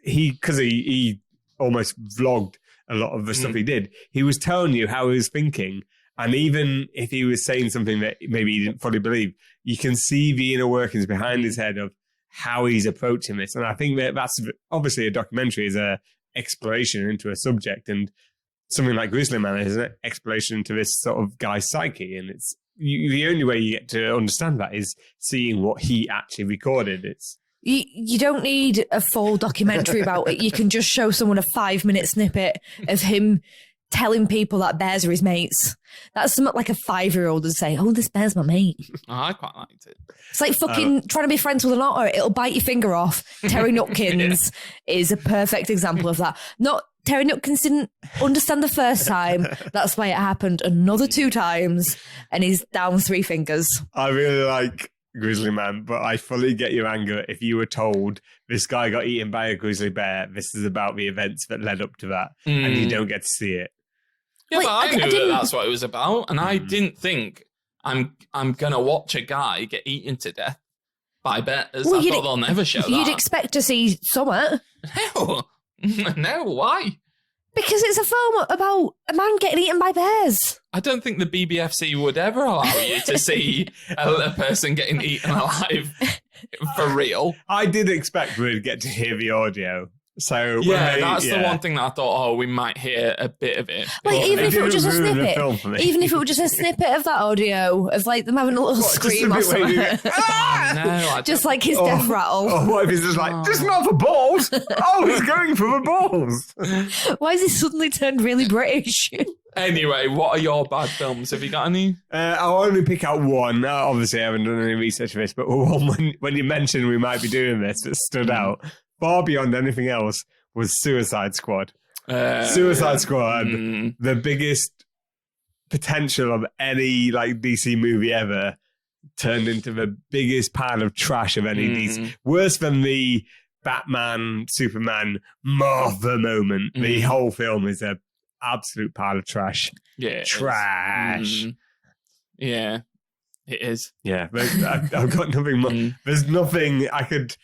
because he almost vlogged a lot of the stuff he did. He was telling you how he was thinking, and even if he was saying something that maybe he didn't fully believe, you can see the inner workings behind his head of how he's approaching this. And I think that's obviously a documentary is a exploration into a subject, and something like Grizzly Man is an exploration into this sort of guy's psyche, and the only way you get to understand that is seeing what he actually recorded. You don't need a full documentary about it. You can just show someone a 5-minute snippet of him telling people that bears are his mates. That's something like a 5-year-old would say, oh, this bear's my mate. Oh, I quite liked it. It's like fucking trying to be friends with an otter. It'll bite your finger off. Terry Nutkins is a perfect example of that. Not Terry Nutkins didn't understand the first time. That's why it happened another 2 times, and he's down 3 fingers. I really like Grizzly Man, but I fully get your anger if you were told this guy got eaten by a grizzly bear. This is about the events that led up to that, and you don't get to see it. Yeah, Wait, but I knew didn't- that's what it was about, and I didn't think I'm gonna watch a guy get eaten to death by bears. Well, I thought they'll never show You'd that. expect to see something. No, no, why? Because it's a film about a man getting eaten by bears. I don't think the BBFC would ever allow you to see a person getting eaten alive for real. I did expect we'd get to hear the audio. So Yeah, that's the one thing that I thought, oh, we might hear a bit of it. Like, But even it if it were just a didn't ruin the snippet. film for me. Even if it were just a snippet of that audio of like them having a little Just scream a or bit where you something. go, "Ah!" No, I Just don't- like his death rattle. Oh, what if he's just like, just not the balls? Oh, he's going for the balls. Why has he suddenly turned really British? Anyway, what are your bad films? Have you got any? I'll only pick out one. Obviously, I haven't done any research for this, but one when you mentioned we might be doing this that stood out far beyond anything else was Suicide Squad. Suicide Squad, the biggest potential of any like DC movie ever, turned into the biggest pile of trash of any DC. Worse than the Batman, Superman, Martha moment. The whole film is a absolute pile of trash. Yeah, it is. Trash. Yeah, it is. Yeah, but I've got nothing more. There's nothing I could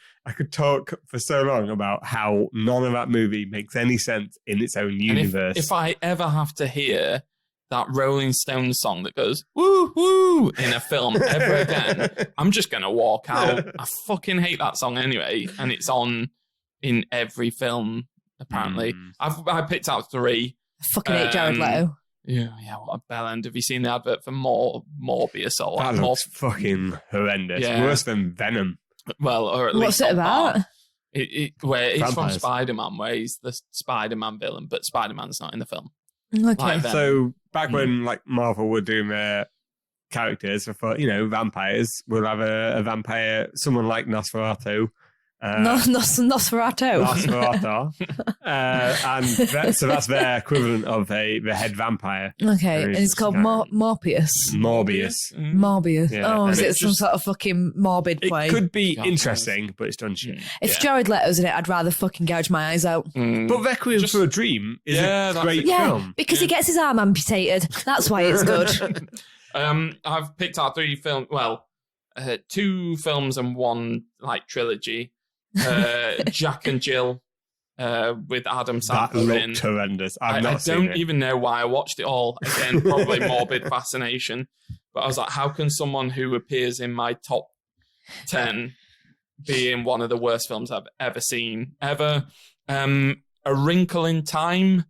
talk for so long about how none of that movie makes any sense in its own And universe. if I ever have to hear that Rolling Stones song that goes woo woo in a film ever again, I'm just gonna walk out. I fucking hate that song anyway, and it's on in every film apparently. I picked out 3. I fucking hate Jared Leto. Yeah, what a bell end. Have you seen the advert for Morbius or that looks fucking horrendous. Yeah. Worse than Venom. well, or at What's least it about? where it's from Vampires. Spider-Man, where he's the Spider-Man villain, but Spider-Man's not in the film. Okay. Like Venom. So back when like Marvel were doing their characters, I thought, vampires, we'll have a vampire, someone like Nosferatu. Nosferatu. Nosferatu. So that's their equivalent of the head vampire. Okay, and it's called Morbius. Morbius. Morbius. Yeah, Oh, is and it it's some just- sort of fucking morbid play? It could be God interesting, but it's done shit. If Jared Leto's in it, I'd rather fucking gouge my eyes out. But Requiem for a Dream is Yeah, a that's great it. Yeah, film. because he gets his arm amputated. That's why it's good. I've picked out 3 films. Well, 2 films and 1 like trilogy. Jack and Jill with Adam That Sandler in. looked horrendous. I I've not seen don't it. even know why I watched it all. Again, probably morbid fascination. But I was like, how can someone who appears in my top 10 be in one of the worst films I've ever seen? Ever. A Wrinkle in Time,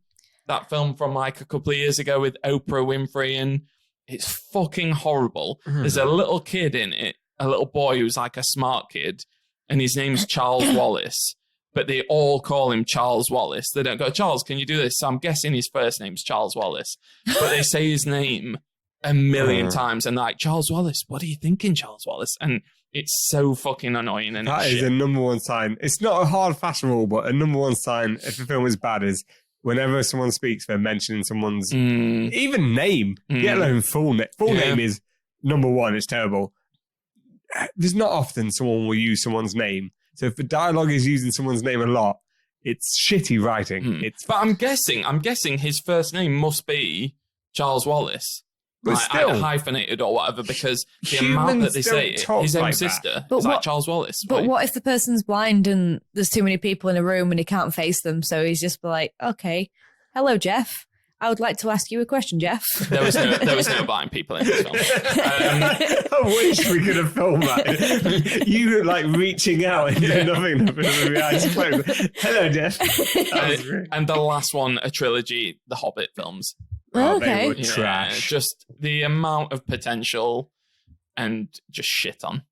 that film from like a couple of years ago with Oprah Winfrey in. It's fucking horrible. There's a little kid in it, a little boy who's like a smart kid, and his name's Charles Wallace. But they all call him Charles Wallace. They don't go, Charles, can you do this? So I'm guessing his first name's Charles Wallace. But they say his name a million times and like, Charles Wallace, what are you thinking, Charles Wallace? And it's so fucking annoying. And That it's is shit. a number 1 sign. It's not a hard, fast rule, but a number 1 sign if the film is bad is whenever someone speaks, they're mentioning someone's even name, let alone full name. Full name is number 1. It's terrible. There's not often someone will use someone's name. So if the dialogue is using someone's name a lot, it's shitty writing. It's But I'm guessing his first name must be Charles Wallace. But Like, still, either hyphenated or whatever, because the amount that they humans say don't it, talk his own like that. sister But is like what- Charles Wallace. But Wait. what if the person's blind and there's too many people in a room and he can't face them? So he's just like, okay, hello, Jeff. I would like to ask you a question, Jeff. There was no blind people in this film. I wish we could have filmed that. You like reaching out and doing nothing with your eyes closed. Hello, Jeff. That was great. And the last one, a trilogy, the Hobbit films. Oh, Okay. they were Yeah, trash. just the amount of potential and just shit on.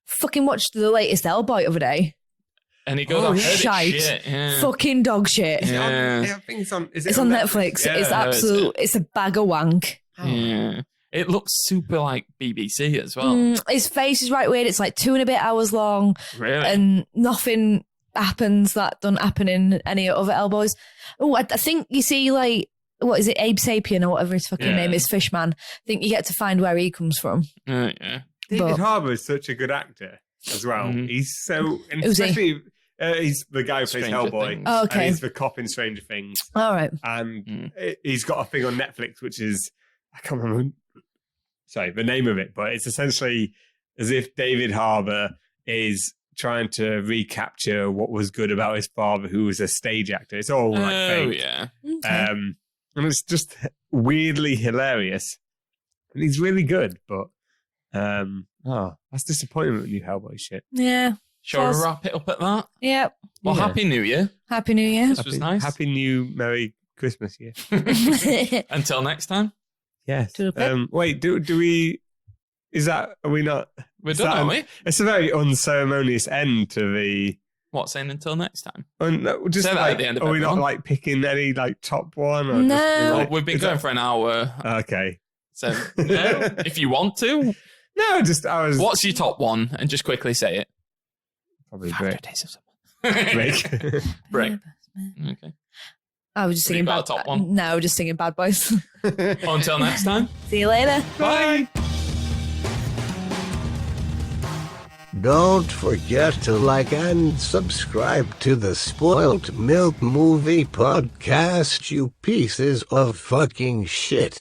Fucking watched the latest Hellboy the other day. And he goes, Oh, I've yeah. heard it's Shite. shit. Yeah. Fucking dog shit. Yeah. I think it's on. Is it It's on Netflix. Yeah. It's absolute. It's a bag of wank. Yeah. It looks super like BBC as well. His face is right weird. It's like 2 and a bit hours long, Really? and nothing happens that doesn't happen in any other Hellboys. Oh, I think you see, like, what is it, Abe Sapien or whatever his fucking Yeah. name is, Fishman. I think you get to find where he comes from. Yeah. David But- Harbour is such a good actor as well. Mhm. He's so, and Who's he? especially he's the guy who plays Stranger Hellboy. Things. Oh, okay. And he's the cop in Stranger Things. All right. And he's got a thing on Netflix, which is, I can't remember, the name of it, but it's essentially as if David Harbour is trying to recapture what was good about his father, who was a stage actor. It's all like Oh, fake. yeah. Okay. And it's just weirdly hilarious. And he's really good, but that's disappointing with new Hellboy shit. Yeah. Shall we Cheers. wrap it up at that? Yep. Well, Yeah. Happy New Year. Happy New Year. This was nice. Happy New Merry Christmas year. Until next time. Yes. To the pit. Wait, do we? Are we not? We're is done, that aren't we? It's a very unceremonious end to the. What, saying until next time? No, just Say that like, at the end of are we not everyone. like picking any like top one? Or No. just, Well, like, we've been is going that- for an hour. Okay. So, no, if you want to, No, just I was what's your top one? And just quickly say it. probably 500 break. Days of Summer. Break. Break. Okay. I was just Have you singing got bad. a top one? No, just singing Bad Boys. Until next time. See you later. Bye. Don't forget to like and subscribe to the Spoilt Milk Movie Podcast, you pieces of fucking shit.